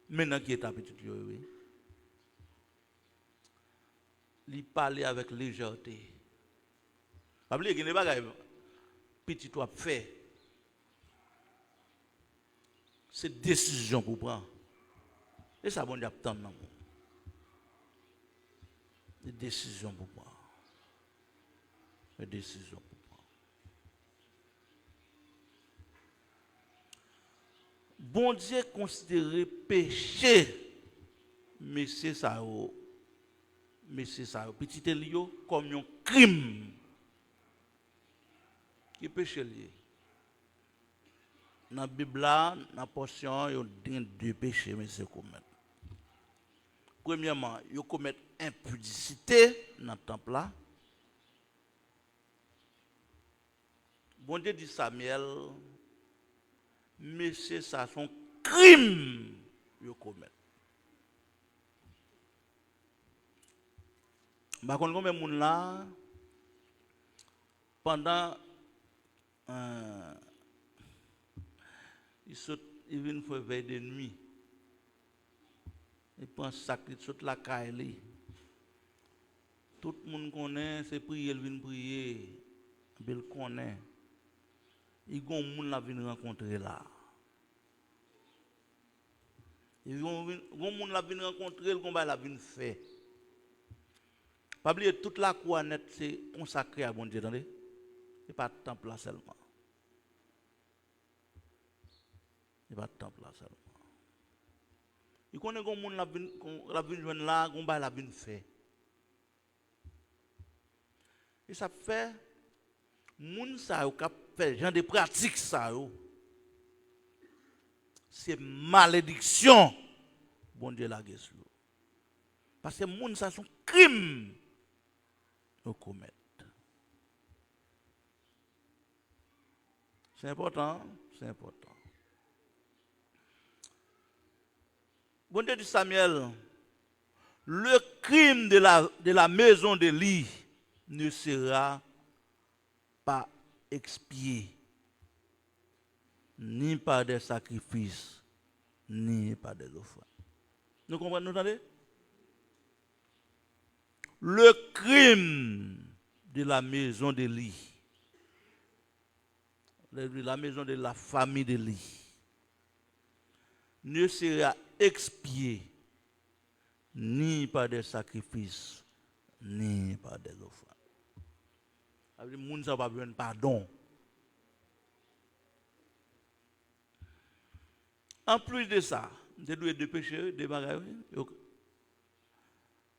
Maintenant qui état petit li yo oui. Li parler avec légèreté. Pas oublier que les bagages petit toi fait. C'est décision pour prendre. Et ça bon Dieu attend dans moi. Des décisions pour prendre. Des décisions pour prendre. Bon Dieu considère péché monsieur ça petit Elio comme un crime. Qui péché lié. Dans la Bible, dans la portion, il y a deux péchés, mais c'est commettre. Premièrement, il commet impudicité dans le temple là. Bon Dieu dit Samuel, monsieur, ça son crime, il commet. Par contre, combien de monde là, pendant il vient faire veille de nuit. Il prend sac, il saute la caille. Tout le monde connaît, c'est prier, il vient prier. Il connaît. Il y a un monde qui vient rencontrer là. Il y a un monde qui vient rencontrer, il vient faire. Pas oublier toute la cour nette, c'est consacré à bon Dieu, attendez? Ce n'est pas de temple là seulement. Il n'y a pas de temple là seulement. Il connaît que les gens qui viennent là, qui viennent faire. Et ça fait, les gens qui fait genre de pratiques, c'est malédiction. Bon Dieu la guesse. Parce que les gens sont crimes qu'ils commettent. C'est important, c'est important. Bon Dieu dit Samuel, le crime de la maison d'Élie ne sera pas expié, ni par des sacrifices, ni par des offrandes. Nous comprenons, nous entendez? Le crime de la maison d'Élie, la maison de la famille d'Élie, ne sera expié ni par des sacrifices, ni par des offrandes. Les gens n'ont pas besoin de pardon. En plus de ça, c'est deux péchés, deux bagages.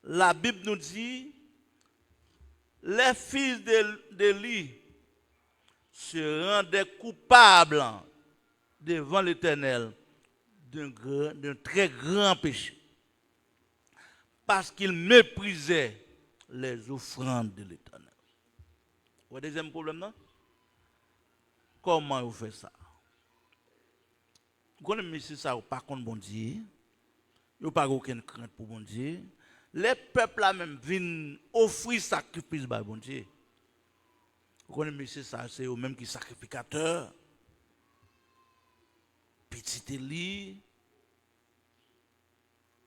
La Bible nous dit, les fils d'Élie se rendaient coupables devant l'Éternel d'un très grand péché. Parce qu'ils méprisaient les offrandes de l'Éternel. Vous avez deuxième problème, non? Comment vous faites ça? Vous connaissez ça, vous pas contre bon Dieu. Vous n'avez pas aucune crainte pour bon Dieu. Les peuples là même viennent offrir sacrifice à bon Dieu. Vous connaissez ça, c'est eux-mêmes qui sont sacrificateurs. Petit Élie.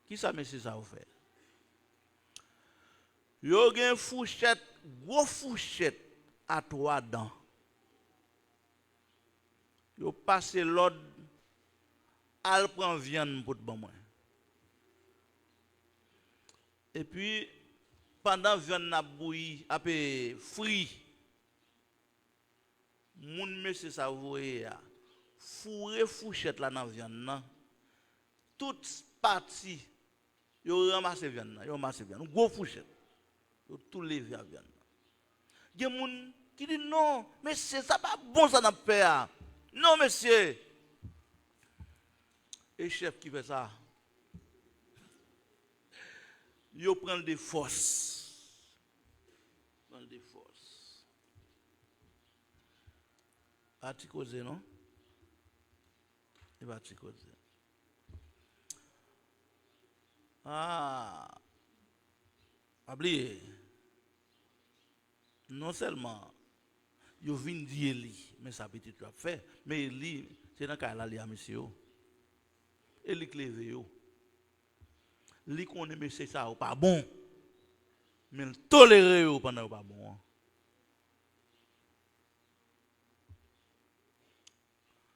Qui ça, monsieur, ça vous fait? Yo gen fourchette, gros fourchette à 3 dents. Yo passe l'ordre, al prend viande pour bon moi. Et puis pendant viande n'a bouilli, après frit, moun monsieur ça voye fourré fourchette là dans viande nan. Toute partie yo ramasse viande nan, yo ramasse viande, gros fourchette. Yo tout levé à viande. Gen moun qui dit non, monsieur ça pas bon ça n'a pas. Non monsieur. Et chef qui fait ça, yo prend des forces. Prend des forces. Pas ti cause non? Il va ti cause. Ah. Oubliez. Non seulement yo vinn di Eli, mais ça petit tu a fait, mais Eli c'est dans cas là li a monsieur. Eli clevé yo. Li connaît monsieur ça ou pas bon. Mais il toléré yo pendant pas bon.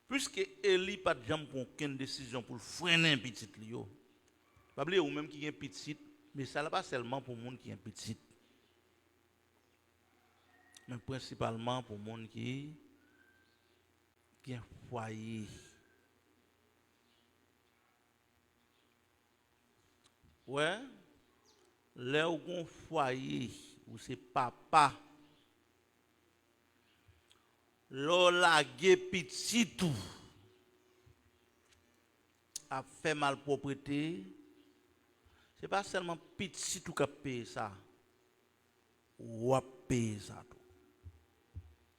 Puisque Eli pas jamais prend aucune décision pour freiner un petit li yo. Pas oublier ou même qui est petit, mais ça là pas seulement pour monde qui est petit. Mais principalement pour monde qui est foyer. Ouais, là où on foyer, où c'est papa, là la petit tout, a fait malpropreté, c'est pas seulement petit tout qui a payé ça, ou a payé ça tout.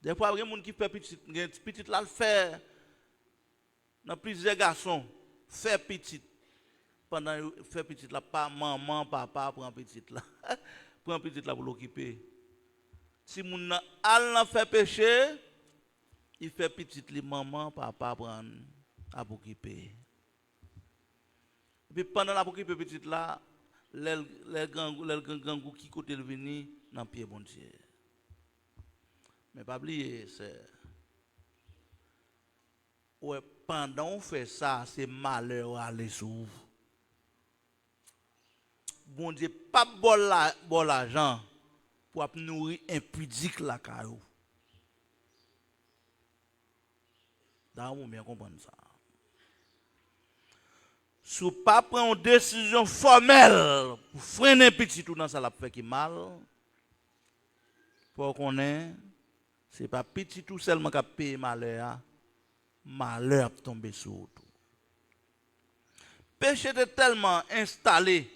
Des fois, il y a des gens qui fait petit là, le fait, dans plusieurs garçons, fait petit. Pendant fait petit là, pas maman, papa prend petit là. Prend petit là pour l'occuper. Si moun al fait péché, il fait petit li maman, papa prend à occuper. Et puis pendant la occuper petit là, les gangou qui côté le venir dans pied bon Dieu. Mais pas oublier c'est ouais pendant on fait ça, c'est malheur à aller sous. Bon Dieu, pas bon l'argent pour nourrir impudique la caillou. Dans vous bien comprendre ça. Si vous pas prendre une décision formelle pour freiner petit tout dans ça la fait qui mal, pour qu'on ait, c'est pas petit tout seulement qui paye malheur, malheur tomber sur tout. Péché est tellement installé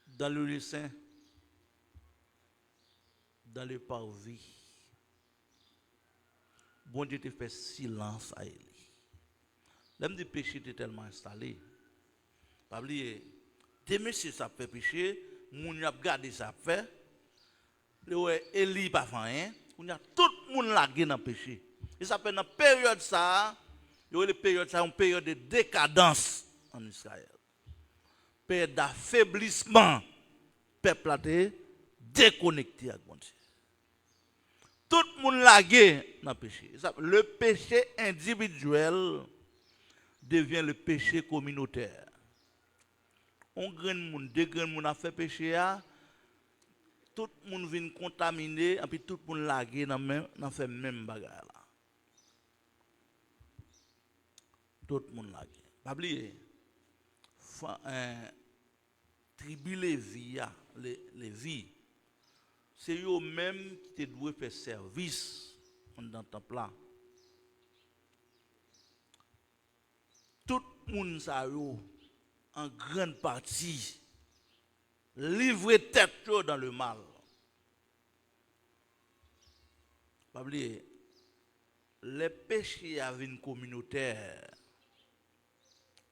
dans le lieu saint, dans le parvis. Bon Dieu te fait silence à lui. L'homme du péché était tellement installé. Pas oublier, des messieurs ça fait péché, moun y a gardé ça fait. Le Eli pas fait rien, on y a tout le monde lagué dans le péché. Et ça fait dans période ça, il y a une période ça, une période de décadence en Israël. Période d'affaiblissement, peuple a été déconnecté avec bon Dieu. Tout le monde lagué dans le péché. Le péché individuel devient le péché communautaire. On grand monde, deux grands monde a fait péché, tout le monde vient contaminer, et puis tout le monde lagué dans fait même bagarre là. Tout le monde lagué. Pas oublier, tribu Lévi, c'est eux-mêmes qui te doivent faire service dans le temple là. Tout le monde ça en grande partie livrer tête dans le mal. Pas oublier, les péchés avaient une communautaire.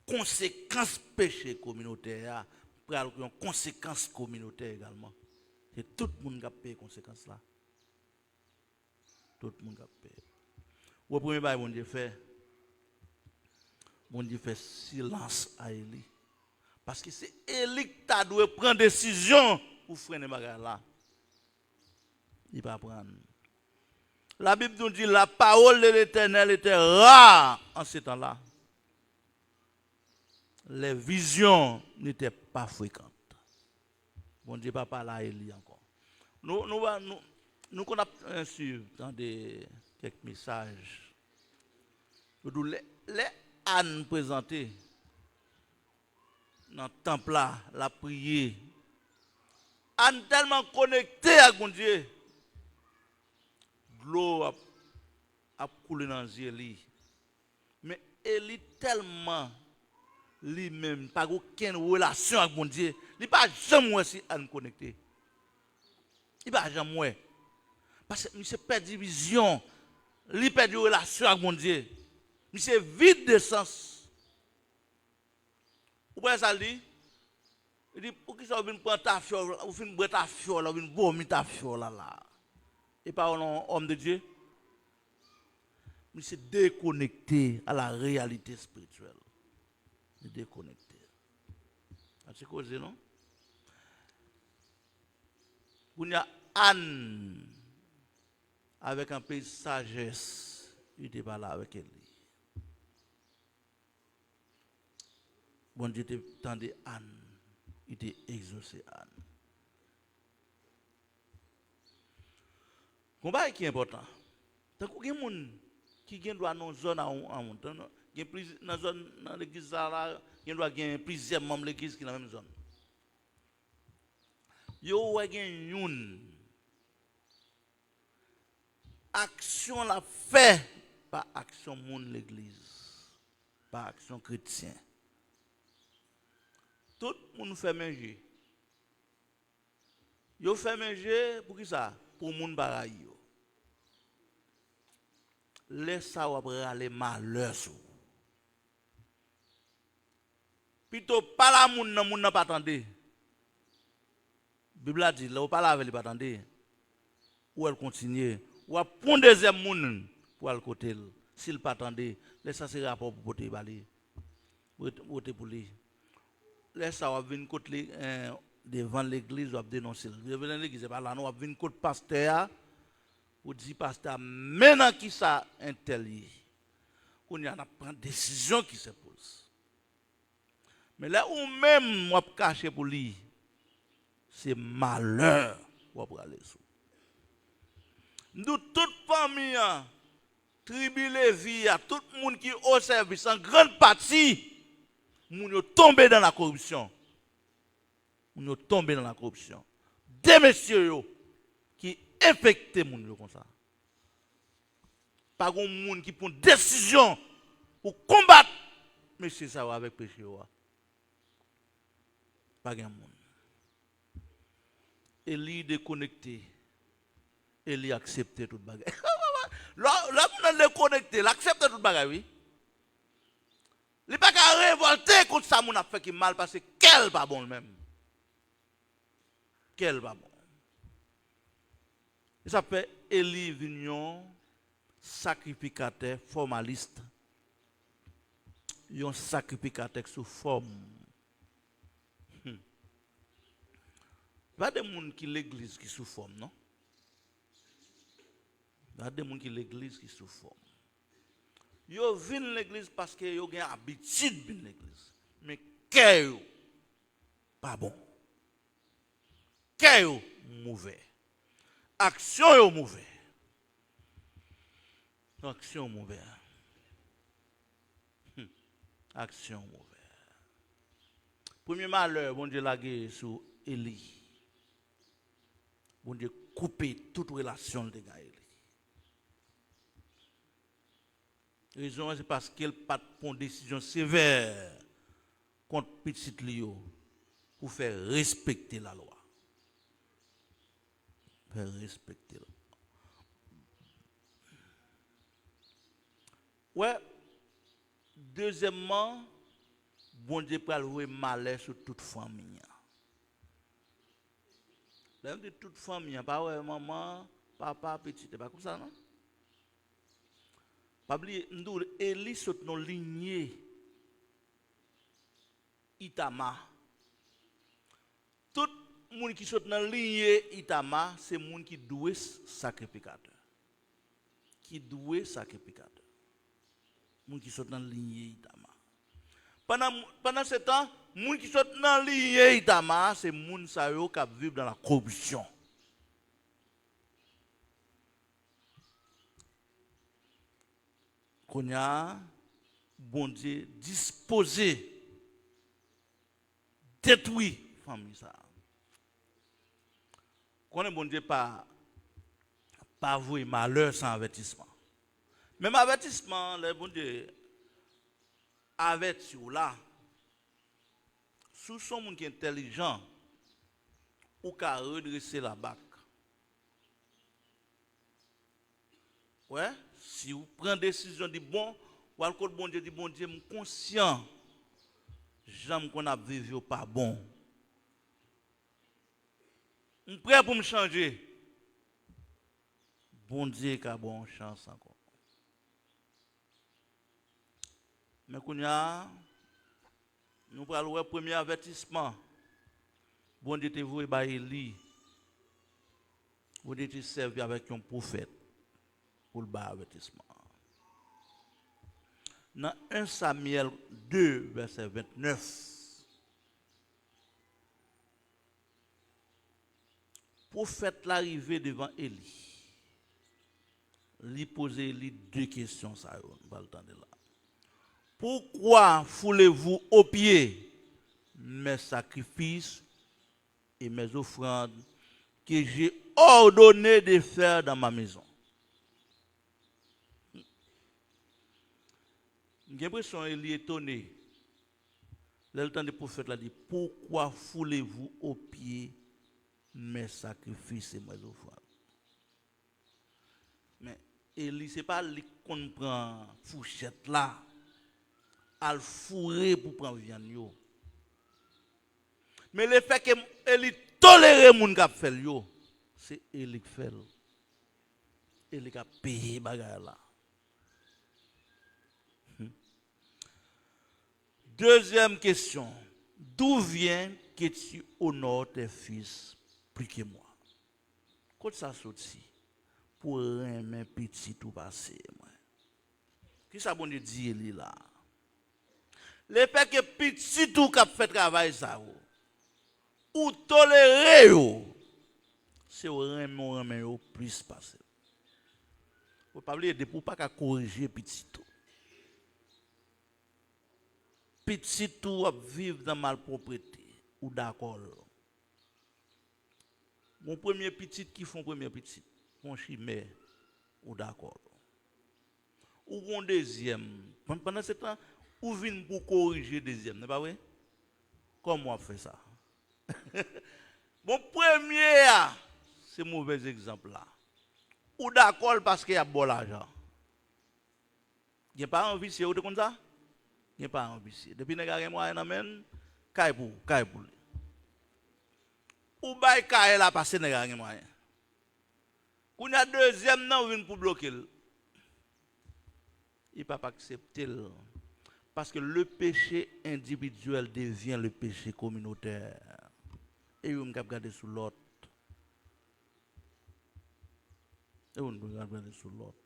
Conséquences péché communautaire, pour une conséquence communautaire également. C'est tout le monde qui a payé les conséquences là. Tout le monde qui a payé. Au premier bail, bon Dieu fait silence à Eli. Parce que c'est Élie qui doit prendre décision pour freiner bagarre là. Il va prendre. La Bible nous dit la parole de l'Éternel était rare en ce temps-là. Les visions n'étaient pas fréquentes. Bon Dieu, papa là, Élie encore. Nous connaissons suivre dans quelques messages. Les ânes présentés dans le temple là, la prière. Ânes tellement connectés à mon Dieu. L'eau a coulé dans les yeux. Mais Élie tellement lui-même, pas aucune relation avec mon Dieu. Il n'a pas jamais si Âne connecté. Il n'a pas jamais. Parce que monsieur perd vision. Il perd relation avec mon Dieu. Monsieur vide de sens. Vous voyez ça dit? Il dit, pour qui ça vient prendre ta fiole, ou fin boire ta fiole, ou vient vomir ta fiole là. Et pas un homme de Dieu. Monsieur déconnecté à la réalité spirituelle. Il est déconnecté. C'est causé, non? Il y a Anne avec un peu de sagesse. Il était pas là avec elle. Bon Dieu t'entendait Anne. Il était exaucé Anne. Combat qui est important. Tant qu'il y a des gens qui doivent dans une zone dans zone dans l'église là, il doit gagner plusieurs membres de l'église qui dans la même zone. Yo ouais une action la fait pas action monde l'église, pas action chrétien. Tout le monde fait manger. Yo fait manger pour qui ça? Pour moun baraye yo. Laisse ça ou râler malheur sou. Plutôt pas la moun n'a pas attendre. Bible a dit là ou pas la avec pas attendre. Ou elle continue ou prendre deuxième moun pour le côté s'il pas attendre, laisse ça c'est rapport pour poter balé. Voter pour lui. Laisse ça ou venir côté devant l'église ou dénoncer. Devant l'église c'est pas là nous venir côté pasteur ou dit pasteur maintenant qui ça intelier. On y a prendre décision qui se pose. Mais là où même moi cacher pour lui c'est malheur pour aller sous. Nous toute famille tribu Lévi, tout le monde qui est au service en grande partie moun yo tombé dans la corruption. Moun yo tombé dans la corruption. Des messieurs yo qui infecté moun yo comme ça. Pas gon moun qui prend décision pour combattre monsieur ça avec péché yo. Pas gen moun. Élie déconnecté. Élie accepté toute bagaille. Là moun déconnecté, l'accepte toute bagaille oui. Il pas qu'à révolter contre ça moun a fait qui mal parce que quel pas bon même. Quel pas bon. Il s'appelle Élie Vignon, sacrificateur formaliste. Un sacrificateur sous forme. Pas de monde qui l'église qui sous forme, non? Pas de monde qui l'église qui sous forme. Yo vinn l'église parce que yo gen habitude vinn l'église. Mais cœur pas bon. Cœur mauvais. Action yo mauvais. Action mauvais. Action mauvais. Premier malheur, bon Dieu l'a gué sur Élie. Bon Dieu couper toute relation de gars Élie. Raison c'est parce qu'elle pas prendre décision sévère contre petit Lio pour faire respecter la loi. Faire respecter la loi. Ouais. Deuxièmement, bon Dieu peut jouer malheur sur toute famille. Même de toute famille, pas ouais maman, papa, petit, c'est pas comme ça non? Pas oublier, nous Élie saute nos lignées Itama. monde qui sont dans ligne Itama, c'est monde qui doué sacrificateur. Qui doué sacrificateur. Monde qui sont dans ligne Itama. Pendant ce temps, monde qui sont dans ligne Itama, c'est monde ça yo qui vivent dans la corruption. Qu'on a bon Dieu disposé détruire famille ça. Qu'on est bon Dieu pas vouer malheur sans avertissement. Même avertissement, le bon Dieu avertit là. Sous son monde qui est intelligent ou qu'à redresser la bac. Ouais, si vous prenez décision de bon, ou alors bon Dieu dit bon Dieu, je suis conscient, j'aime qu'on a vécu pas bon. Je suis prêt pour me changer. Bon Dieu qui a bonne chance encore. Mais quand nous prenons le premier avertissement, bon Dieu te voué par Élie, bon Dieu te servi avec un prophète pour le bas avertissement. Dans 1 Samuel 2, verset 29, prophète l'arrivée devant Élie. Lui poser Élie deux questions, ça, on va le temps de là. Pourquoi foulez-vous aux pieds mes sacrifices et mes offrandes que j'ai ordonné de faire dans ma maison? J'ai l'impression qu'il est étonné. Le temps des prophètes l'a dit, pourquoi foulez-vous aux pieds mes sacrifices et mes offrandes? Mais Élie, ce n'est pas lui qu'on prend fourchette là, à le fourrer pour prendre viande. Mais le fait que Élie tolère les gens qui fait yo, c'est Élie qui fait. Élie qui a payé bagarre là. Deuxième question. D'où vient que tu honores tes fils plus que moi? Quand ça sorti pour aimer petit tout passé. Qui ça bon Dieu dit Élie là? Le fait que petit tout qui fait travail ça ou tolérer yo, c'est au aimer yo plus passé. Faut pas oublier de pour pas corriger petit tout. Petit tout à vivre dans malpropreté ou d'accord. Mon premier petit qui font premier petit, mon chimère ou d'accord. Ou mon deuxième, pendant ce temps, ou vient pour corriger deuxième, n'est pas vrai? Comment on fait ça? Mon premier, c'est mauvais exemple là. Ou d'accord parce qu'il y a bon l'argent. Il n'y a pas envie, c'est comme ça? Il n'y a pas envie. Depuis que vous moyen amène, kaibou. Ou bay kaye la parce que vous avez moyen. Quand il y a deuxième, non, vient pour bloquer. Il ne peut pas accepter. Parce que le péché individuel devient le péché communautaire. Et vous me regardez sur l'autre. Et vous me regardez sur l'autre.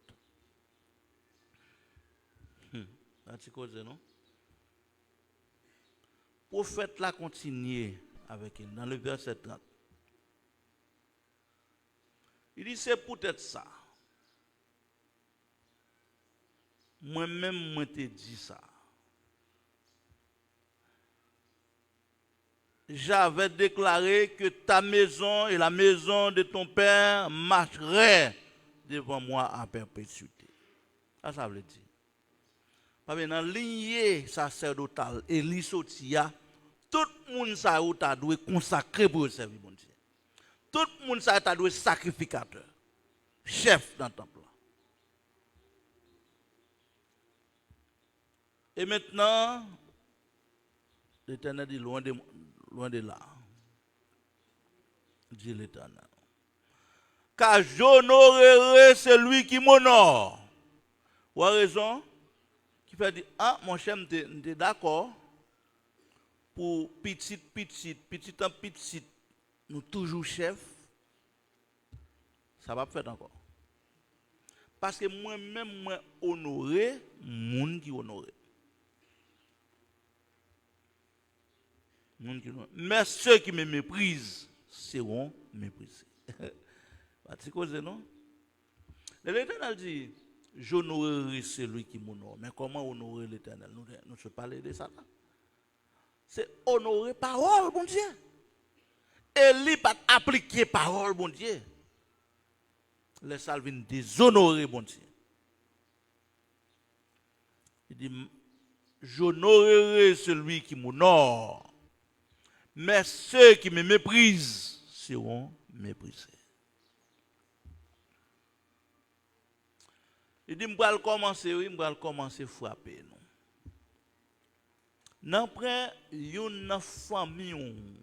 C'est cause, non? Prophète l'a continué avec elle dans le verset 30. Il dit c'est peut-être ça. Moi-même, moi te dis ça. J'avais déclaré que ta maison et la maison de ton père marcheraient devant moi à perpétuité. Ça veut dire. Parce que dans la lignée sacerdotale, Élie Sotia, tout le monde a dû consacrer pour servir mon Dieu. Tout le monde a dû sacrificateur, chef dans le temple. Et maintenant, l'Éternel dit loin de là. Dit l'Éternel. Car j'honorerai celui qui m'honore. Vous avez raison? Qui fait dire, ah, mon cher, je suis d'accord pour petit, nous toujours chef, ça va faire encore. Parce que moi-même, moi honoré, monde qui honoré. Mais ceux qui me méprisent seront méprisés. C'est cause non? L'Éternel dit, j'honorerai celui qui m'honore. Mais comment honorer l'Éternel? Nous se parlons de ça. C'est honorer parole, bon Dieu. Élie pas appliquer parole, bon Dieu. Les salvines déshonorer, bon Dieu. Il dit, j'honorerai celui qui m'honore. Mais ceux qui me méprisent seront méprisés. Il dit, je vais commencer à frapper. N'après une famille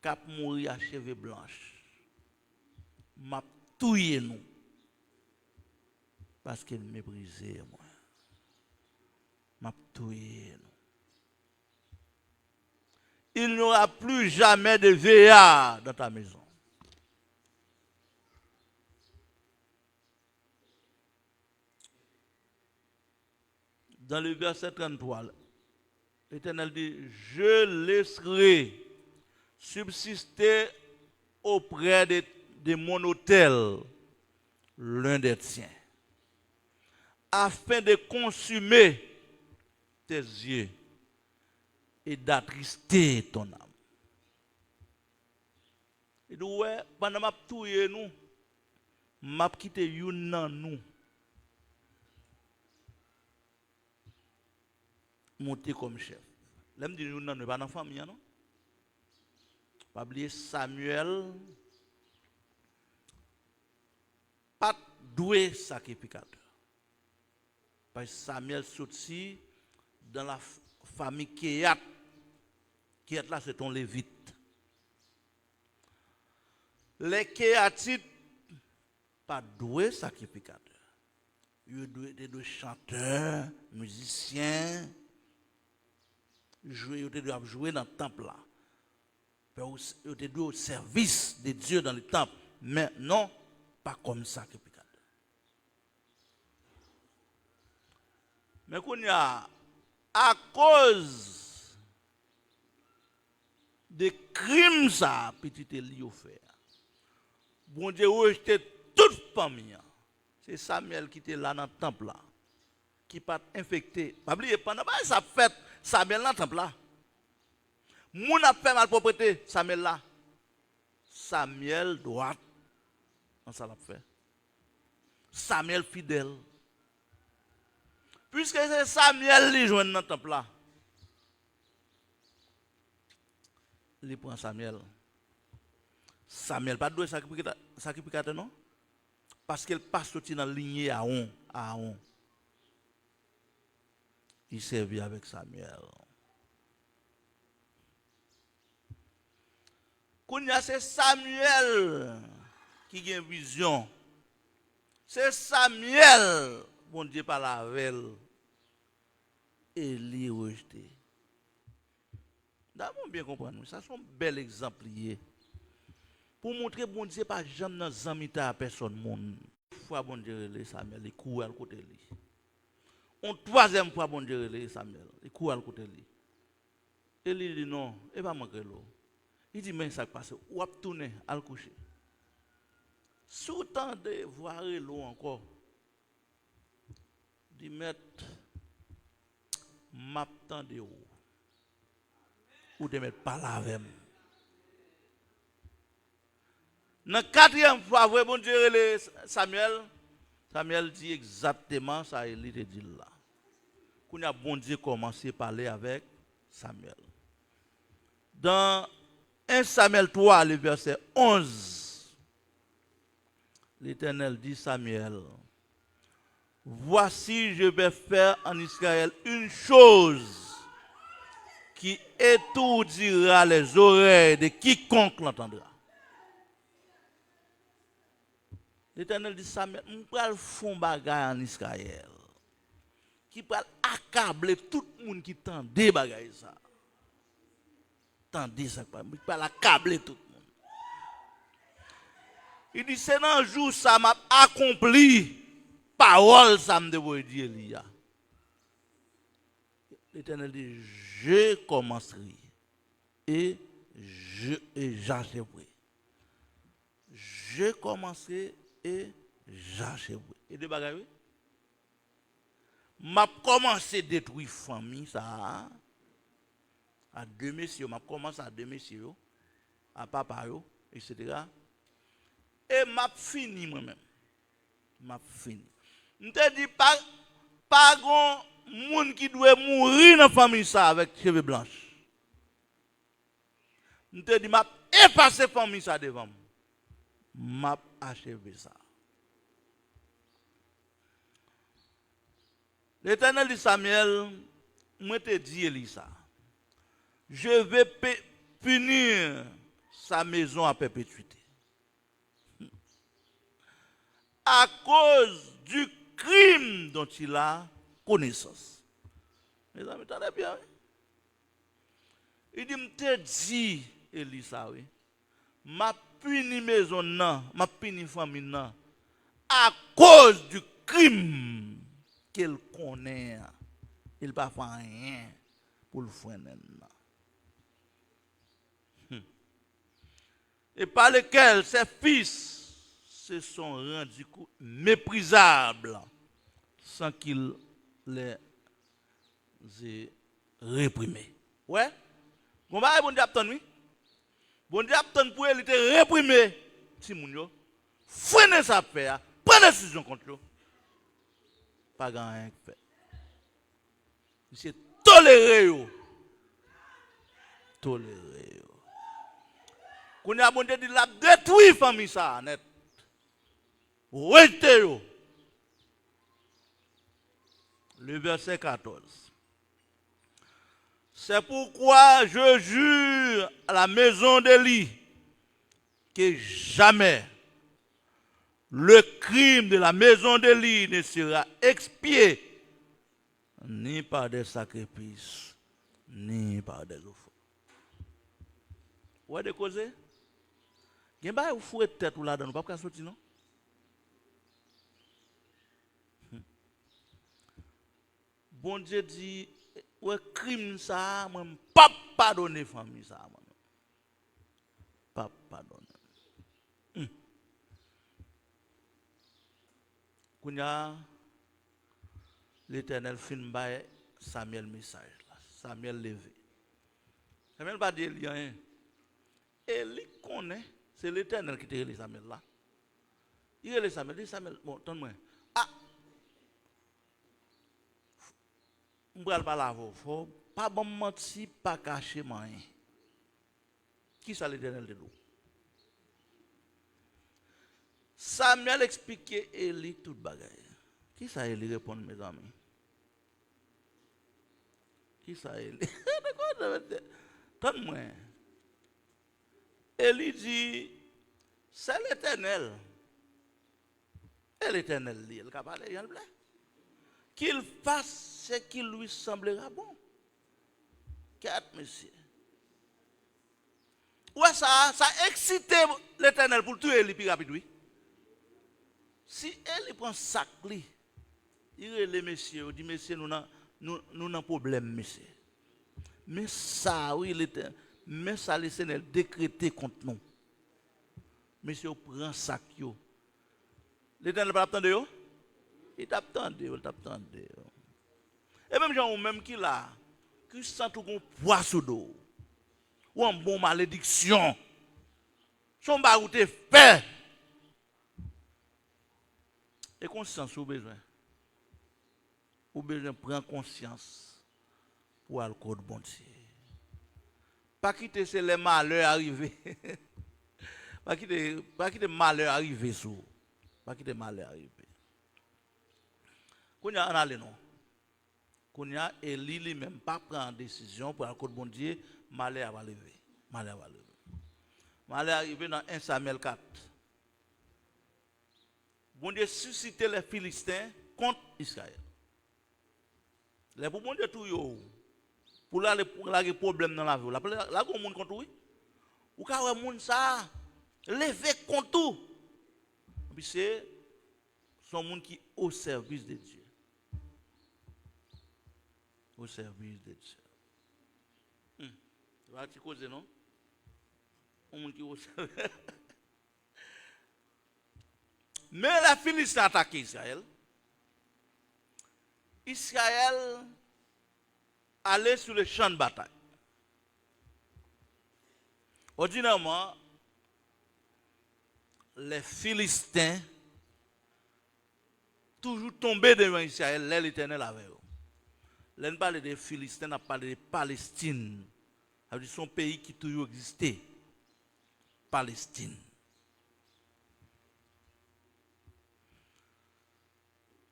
qui a mouru à cheveux blanches, m'a tué nous. Parce qu'elle méprisait moi. M'a tué nous. Il n'y aura plus jamais de veillard dans ta maison. Dans le verset 33, l'Éternel dit, je laisserai subsister auprès de mon autel l'un des tiens, afin de consumer tes yeux et d'attrister ton âme. Il dit, ouais, pendant que je touye nous, je quitte une dans nous. Monter comme chef. L'aime dit nous ne pas dans la famille, non? Pas oublier Samuel, pas doué sacrificateur. Parce que Samuel sorti dans la famille Kéat. Kéat là, c'est ton lévite. Les Kéatites, pas doué sacrificateur. Ils étaient des chanteurs, musiciens. Ils doivent jouer dans le temple là. Ils étaient au service de Dieu dans le temple. Mais non, pas comme sacrificateur. Mais qu'on y a, à cause des crimes ça, petit Élie a fait. Bon Dieu rejeté toute famille. C'est Samuel qui était là dans le temple là. Qui pas infecté. Pas oublier, pendant que ça fait Samuel dans le temple là. Moun a fait malpropreté, Samuel là. Samuel droite. Ça l'a fait. Samuel fidèle. Puisque c'est Samuel qui joue dans le temple là. Il prend Samuel. Samuel pas de sacrificateur non? Parce qu'il passe sorti dans la lignée à Aaron. Il servit avec Samuel. Quand c'est Samuel qui a une vision. C'est Samuel, bon Dieu, par la velle. Élie rejeté. D'abord, bien comprendre, ça sont bel exemple lié. Pour montrer bon Dieu pas jamais dans zamita à personne monde. Fois bon Dieu les Samuel, il court à côté lui. On troisième fois bon Dieu les Samuel, il court à côté lui. Élie dit non, il va manquer l'eau. Il dit mais ça passe, ou a tourner à le coucher. Sous temps de voir l'eau encore. Dit mettre m'attend de où ou de mettre pas la avec. Dans la quatrième fois, vous bon Dieu, Samuel dit exactement ça, il te dit là. Quand a bon Dieu commencé à parler avec Samuel. Dans 1 Samuel 3, le verset 11, l'Éternel dit Samuel, voici je vais faire en Israël une chose qui étourdira les oreilles de quiconque l'entendra. L'Éternel dit Samuel, je vais faire un bagage en Israël qui va accabler tout le monde qui tend des bagages ça. Tendez ça, je vais accabler tout le monde. Il dit, c'est dans le jour ça m'a accompli. Parole, ça me devait dire Elia. L'Éternel dit, je commencerai et j'achèverai. Je commencerai et j'achèverai. Et de bagages, m'a commencé à détruire famille, ça, à deux messieurs, m'a commencé à deux messieurs, à papa, etc. Et m'a fini moi-même. M'a fini. Je te dis, pas grand monde qui doit mourir dans la famille ça avec cheveux blanches. Je te dis, m'a effacé la famille ça devant. M'a achevé ça. L'Éternel dit Samuel, moi te dis Elisa, je vais punir sa maison à perpétuité. À cause du crime dont il a connaissance. Mes amis, attendez bien. Il dit, je te dis, Elisa, oui, ma puni maison, ma puni famille, non, à cause du crime qu'elle connaît. Il ne va pas faire rien pour le faire. Et par lequel ses fils se sont rendus méprisables sans qu'il les ait réprimés. Ouais? Bon, bah, bon Dieu, oui. Bon Dieu, pour elle, il était réprimé. Si mon yo, freinez sa paix, prenez décision contre lui. Pas grand-rien fait. Il s'est toléré. Toléré. Quand il a bon Dieu dit, la détruit la famille, ça, net. Rejetez. Le verset 14. C'est pourquoi je jure à la maison d'Élie que jamais le crime de la maison d'Élie ne sera expié ni par des sacrifices, ni par des offres. Vous avez des causes? Il y a des fouets de tête là-dedans, vous ne pouvez pas sortir, non? Bon Dieu dit, ouais, crime ça, moi, pas pardonner famille ça, moi. Pas pardonner. Kounya, l'Éternel fin by Samuel message là. Samuel levé. Samuel pas dire rien. Et lui connaît, c'est l'Éternel qui te relève Samuel là. Il relève Samuel, dit Samuel, bon, donne-moi. Ah, on va pas la voir, faut pas bon mentir, pas cacher rien. Qui ça l'Éternel de nous? Samuel expliquait Élie toute bagaille. Qui ça Élie répond mes amis? Qui ça Élie? Donne-moi. Élie dit, c'est l'Éternel. Et l'Éternel dit, il va parler, il plaît. Qu'il fasse ce qui lui semblera bon. Quatre messieurs. Ouais, ça excite l'Éternel pour tuer Élie plus rapide, oui. Si Élie prend sac, il les messieurs, il dit, messieurs, nous avons un problème, messieurs. Mais ça, oui, l'Éternel. Mais ça, le Seigneur décrété contre nous. Monsieur, prend sac. L'Éternel va attendre. Il t'attend. Et même gens même qui là, qui sent tout un poids sous dos, ou un bon malédiction, son barou te fait. Et conscience, ou besoin de prendre conscience pour aller au bon Dieu. Pas quitter c'est les malheurs arrivés. Pas quitter malheur arrivé sous. Pas quitter malheur arrivé. Quand on a allé non. Quand on a Élie lui-même pas prendre décision pour aller au bon Dieu, malheur va lever. Malheur arrivé dans 1 Samuel 4. Bon Dieu suscité les Philistins contre Israël. Les bon Dieu tout yo. Pour là les problèmes dans la vie. Là, il y a un monde contre lui. Ou quand il y a un monde ça, levé contre tout. Puis c'est son monde qui est au service de Dieu. Au service de Dieu. Tu vas te causer, non? Un monde qui est au service. Mais la Philistin a attaqué Israël. Israël allait sur le champ de bataille. Ordinairement, les Philistins toujours tombés devant Israël, l'Éternel avait eux. Là, on parle des Philistins, on parle de Palestine. C'est son pays qui toujours existé. Palestine.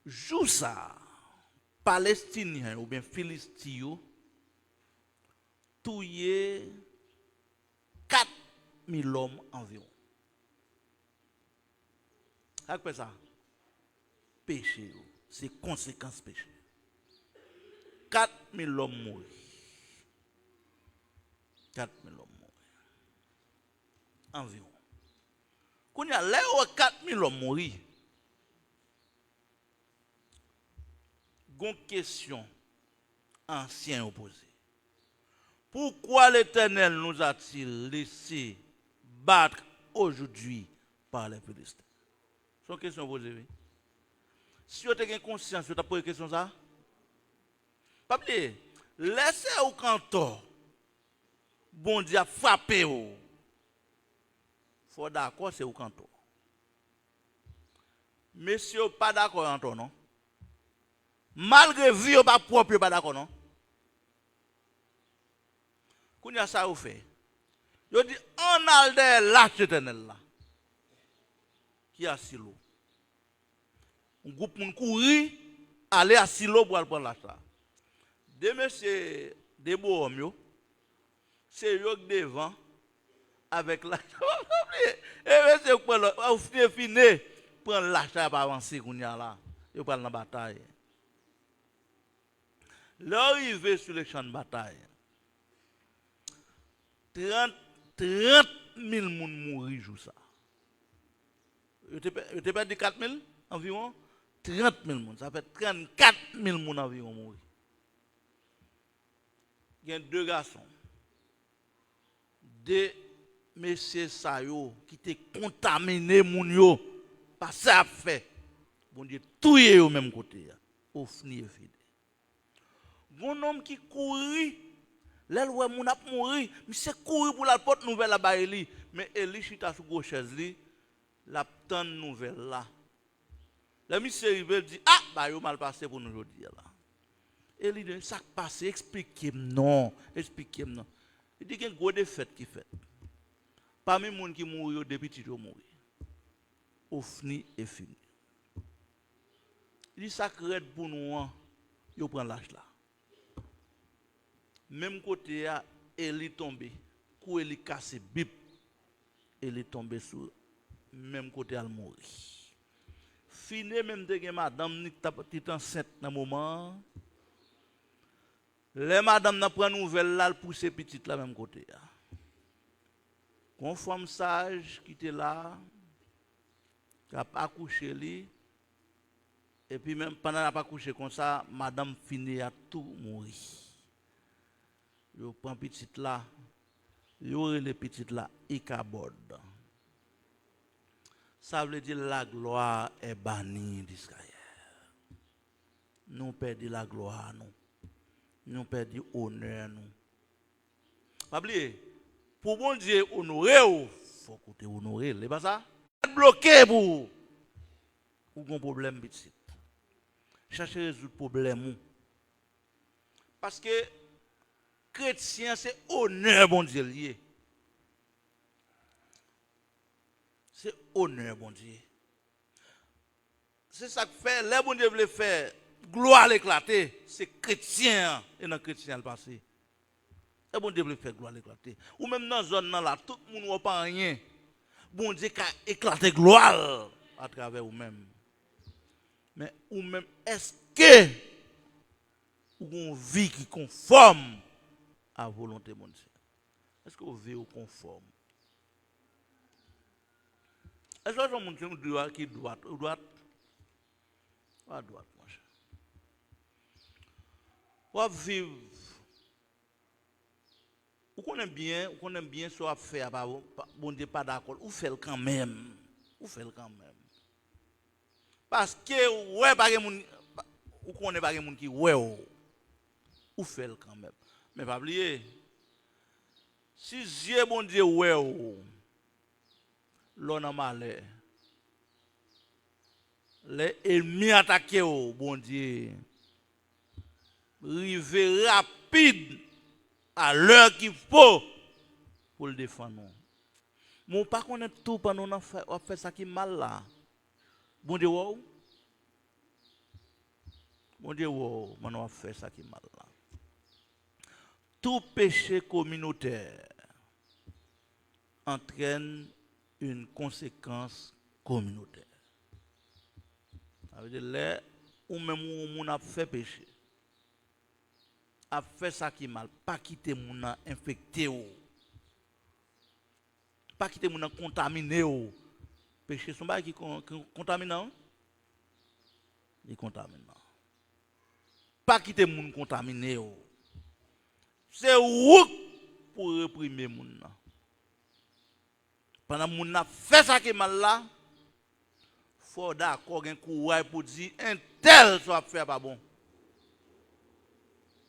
Jou ça, Palestiniens ou bien Philistins, tué 4000 hommes environ. Après ça, péché, c'est conséquence péché. 4000 hommes morts. 4000 hommes morts. Environ. Quand il y a là 4000 hommes morts, une question ancienne opposée. Pourquoi l'Éternel nous a-t-il laissé battre aujourd'hui par les Philistins? C'est une question posée. Si vous avez conscience, vous avez posé une question ça? Pas oublier, laissez au canton, bon Dieu a frappé. Il faut d'accord, c'est au canton. Messieurs, pas d'accord, Anton, non? Malgré vie, pas propre, pas d'accord, non? Quand il y a ça, vous fait. Je dis, on a le lâche éternel là. Qui a silo? Un groupe de courir, aller à silo pour aller prendre lâche là. Deux messieurs, des beaux hommes, c'est eux devant avec lâche. Et monsieur, vous fini, prendre lâche pour avancer, qu'on y a là. Ils prennent la bataille. L'arrivée sur le champ de bataille, 30 000 personnes mourir jour ça. Je t'ai pas dit 4 000 environ? 30 000 personnes. Ça fait 34 000 personnes environ mourir. Il y a deux garçons. Deux messieurs Sayo qui étaient contaminés moun par ça fait. Bon Dieu, tout est au même côté. Au fini fini. Bon homme qui courit, là où mon a mourir, mais c'est courir pour la porte nouvelle à Baéli. Mais Eli chita sur gauche chaise li, la tante nouvelle là. Le monsieur il dit ah bah yo mal passé pour nous aujourd'hui là. Eli dit ça passé expliquez-moi non, expliquez-moi non. Il dit qu'il y a une grosse défaite qui fait. Parmi les gens qui mourent depuis petit yo mourir. Au fini et fini. Il dit ça crée pour nous yo prend l'âge là. Même côté a Eli tombé, kou Eli cassé bip, Eli tombé sur même côté al mourir. Fini même de madame ni petite enceinte dans moment. Les madame n'a prend nouvelle là pousser petite là même côté. Une femme sage qui était là, qui a accouché lui, et puis même pendant qu'elle a accouché comme ça, madame finit à tout mourir. Yo prend petite là, yo les petites là, ikabod. Ça veut dire la gloire est bannie d'Israël. Nous perdons la gloire, nous perdons l'honneur. Pas oublier, pour bon Dieu honorer, il faut que tu honorer. C'est pas ça? Bloqué pour un problème petit. Chercher à résoudre le problème. Parce que chrétien, c'est honneur, bon Dieu, lié. C'est honneur, bon Dieu. C'est ça que fait, les bon Dieu veut faire, gloire l'éclater, c'est chrétien, et dans chrétien le passé. Et bon Dieu veut faire gloire l'éclater. Ou même dans la zone là, tout le monde n'a pas rien. Bon Dieu a éclaté gloire à travers vous-même. Mais ou même, est-ce que vous avez une vie qui conforme à la volonté de Dieu? Est-ce que vous vivez conforme? Est-ce que mon monde qui droite, ou droite, à droite, mon cher. Ou vivre, ou qu'on aime bien soit faire, bon Dieu pas d'accord, ou fait quand même, ou fait quand même. Parce que ouais, pas moun, ou qu'on est pas moun qui ouais, ou fait quand même. Mais pas oublier, si Dieu bon Dieu ouais, l'on a malheur. Les ennemis attaqués, bon Dieu, river rapide à l'heure qu'il faut pour le défendre. Mon pas connaître tout pendant on fait ça qui mal là. Bon Dieu, wow. Bon Dieu, wow, on fait ça qui mal là. Tout péché communautaire entraîne une conséquence communautaire. Ça veut dire, là, ou même où on a fait péché, a fait ça qui mal, pas quitter mon infecté ou, pas quitter mon contaminé ou. Péché sont pas qui contaminant, il contaminant. Pas quitter mon contaminé ou. C'est où pour réprimer mon. Pendant mon a fait ça qui mal là, faut d'accord un courage pour dire un tel soit fait pas bon.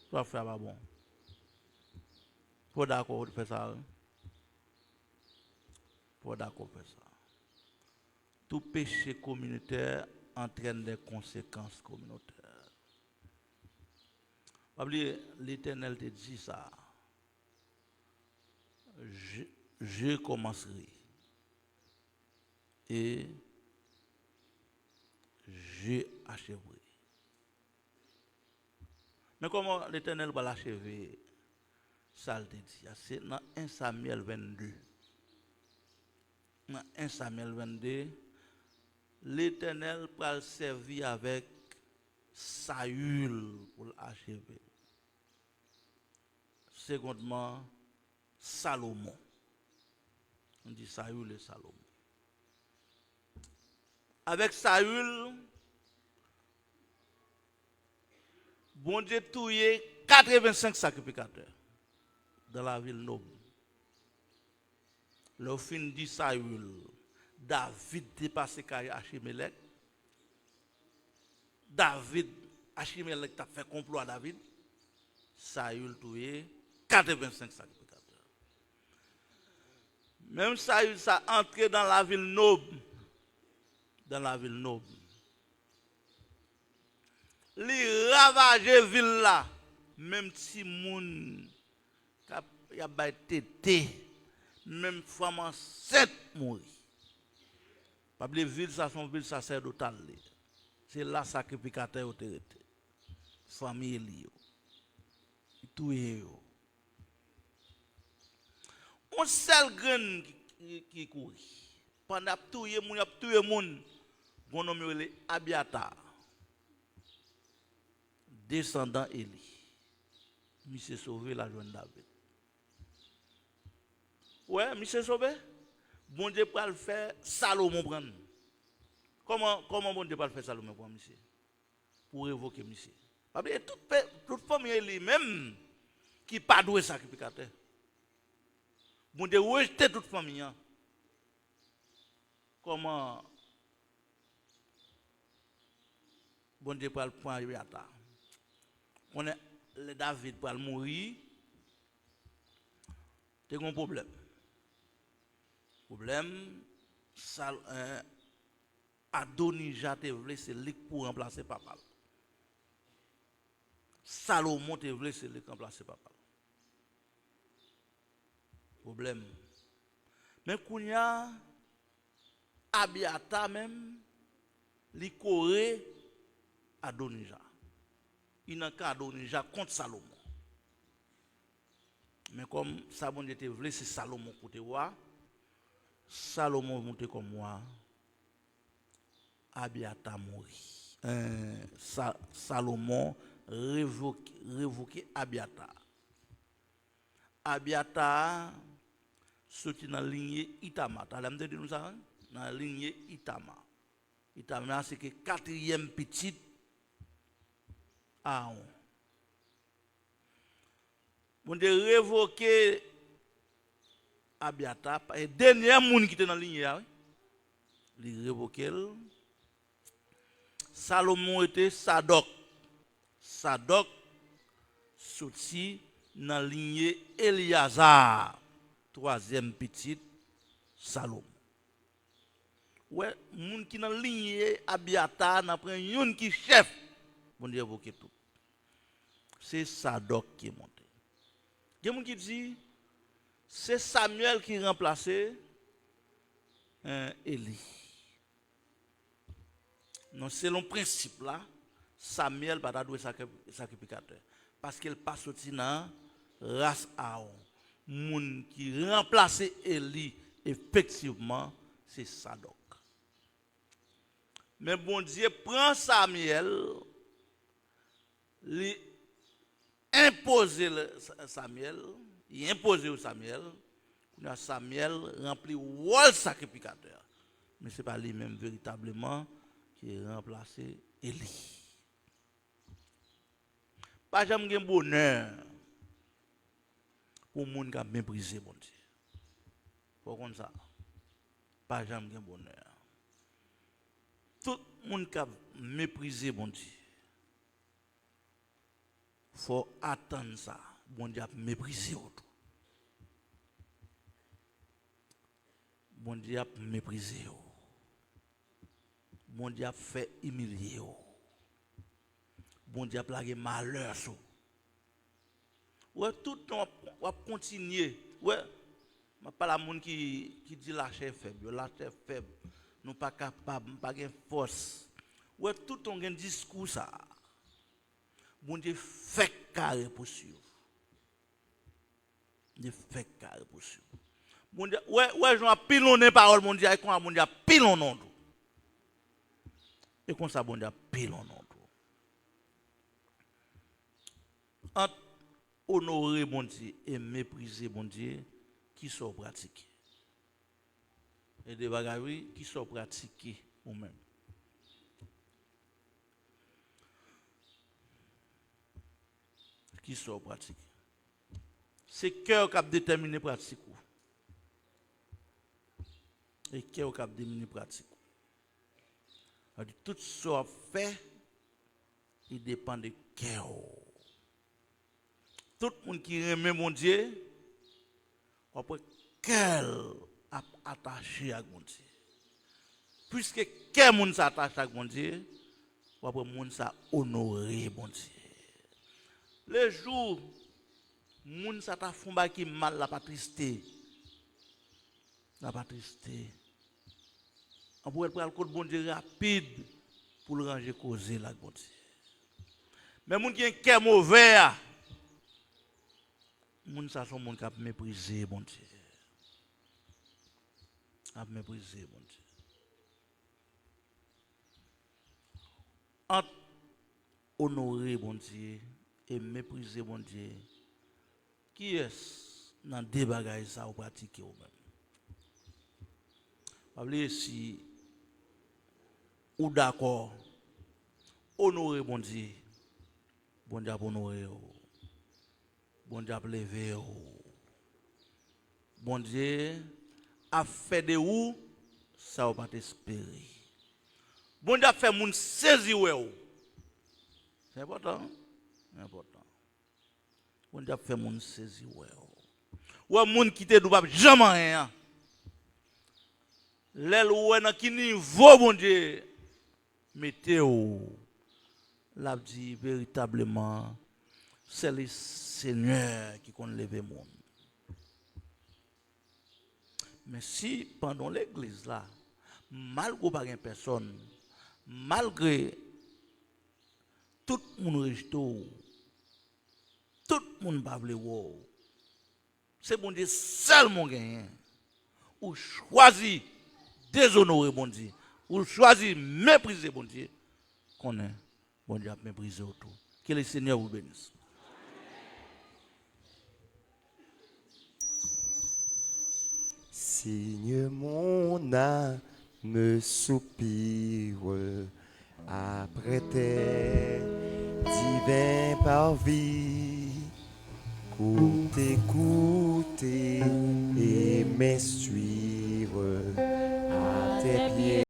Soit fait pas bon. Faut d'accord pour faire ça. Faut d'accord pour faire ça. Tout péché communautaire entraîne des conséquences communautaires. L'Éternel te dit ça. Je commencerai et je achèverai. Mais comment l'Éternel va l'achever? Ça le dit. C'est dans 1 Samuel 22. Dans 1 Samuel 22, l'Éternel va le servir avec Saül pour l'achever. Secondement, Salomon. On dit Saül et Salomon. Avec Saül, bon Dieu touillé 85 sacrificateurs dans la ville noble. Le fin dit Saül, David dépassé Achimelech. David, Achimelech a fait complot à David. Saül touillé 85 sacrificateurs. Même Saül ça entré dans la ville noble. Dans la ville noble. Li ravage ville là. Même si moun y a bay tété, même femme enceinte mourir. Pas les villes ça sont villes sacerdotales. C'est là sacrificateur autorité. Famille li. Tout est yo. On seul grain qui courit. Pendant tout y moun y a tué moun. Bon nom le Abiatar. Descendant Élie. Monsieur sauvé la jeune David. Ouais, monsieur sauvé. Bon Dieu peut le faire Salomon prendre. Comment bon Dieu peut le faire Salomon prendre monsieur? Pour évoquer monsieur. Parce que toute famille Élie même qui pas doué sacrificateur. Bon Dieu rejeter toute famille. Hein. Comment bon Dieu peut le prendre Abiatar. On est le David pour mourir. C'est un problème. Problème, Adonija te voulait c'est lui pour remplacer papa. Salomon te voulait c'est lui pour remplacer papa. Problème. Mais Kounia, Abiata même, li coré Adonija. Il n'a qu'à Adonija contre Salomon. Mais comme ça, bon Dieu te voulait c'est Salomon pour te voir. Salomon monté comme moi, Abiata mourit. Salomon révoqué Abiata. Abiata sorti dans la lignée Itama. Tu as dit nous ça? dans la lignée Itama. Itama, c'est que quatrième petite Aaron. Bon Dieu révoqué Abiatar, et dernier monde qui était dans la lignée, il révoqué. Salomon était Sadok. Sadok sorti dans la lignée Eliazar, troisième petite Salomon. Ouais, moun qui dans la lignée Abiatar n'a pris une qui chef. Bon Dieu évoqué tout. C'est Sadok qui est monté. Il y a moun qui dit c'est Samuel qui remplaçait Élie. Non, selon le principe là, Samuel va être sacrificateur. Parce qu'il passe sorti dans la race Aaron. Moun qui remplaçait Élie, effectivement, c'est Sadok. Mais bon Dieu prend Samuel, il impose Samuel, Samuel remplit le rôle sacrificateur. Mais ce n'est pas lui-même véritablement qui a remplacé Élie. Pas jamais de bonheur pour les gens qui ont méprisé bon Dieu. Pour comme ça, pas jamais de bonheur. Tout le monde qui a méprisé bon Dieu, il faut attendre ça. Bon Dieu a méprisé autre. Bon Dieu a méprisé. Bon Dieu a fait humilier. Bon Dieu a plagué malheur. Ouais, tout le temps, on va continuer. Ouais, je ne pas la monde qui dit la chair faible. La chair faible, nous pas capables, nous pas de force. Ouais, tout le temps, on a un discours ça. Bon Dieu fait carré pour suivre. Dieu fait carré pour suivre. Bon Dieu, ouais, j'en ai pilonné parole, mon Dieu, et qu'on a bon Dieu pilonné. Et comme ça, bon Dieu pilonné. Entre honorer bon Dieu et mépriser bon Dieu, qui sont pratiqués. Et des bagages qui sont pratiqués ou même. Qui sont pratiqués. C'est cœur qui a déterminé pratique. Et cœur qui a déterminé pratique. Tout ce qu'on fait, il dépend de cœur. Tout le monde qui aime mon Dieu, après cœur a attaché à mon Dieu. Puisque quel monde s'attache à mon Dieu, après monde ça honoré mon Dieu. Les jours monde ça t'a fait qui mal la pas tristé. La pas tristé. On pourrait prendre le bon Dieu rapide pour le ranger causer la bon Dieu. Mais monde qui a un cœur mauvais, moun ça sont moun qui a méprisé bon Dieu. A méprisé bon Dieu. Entre honorer bon Dieu et mépriser bon Dieu, qui est-ce dans des bagages ça ou pratiquer ou même? Pas si ou d'accord honorer bon Dieu a honorer bon Dieu a lever bon Dieu a fait de ou ça ou pas t'espérer bon Dieu a fait moun saisir ou c'est important bon Dieu a fait moun saisir ou moun qui te dou pas jamais rien l'el ou dans qui niveau bon Dieu mettez-vous l'a dit véritablement c'est le Seigneur qui compte lever monde. Mais si pendant l'église là malgré pas une personne malgré tout le monde rejette tout le monde pas vle wo c'est bon Dieu seulement gagne ou choisi déshonorer bon Dieu ou choisi mépriser bon Dieu qu'on est bon Dieu a méprisé autour que le Seigneur vous bénisse. Seigneur mon âme me soupire après tes divins parvis. T'écouter et m'instruire à tes pieds.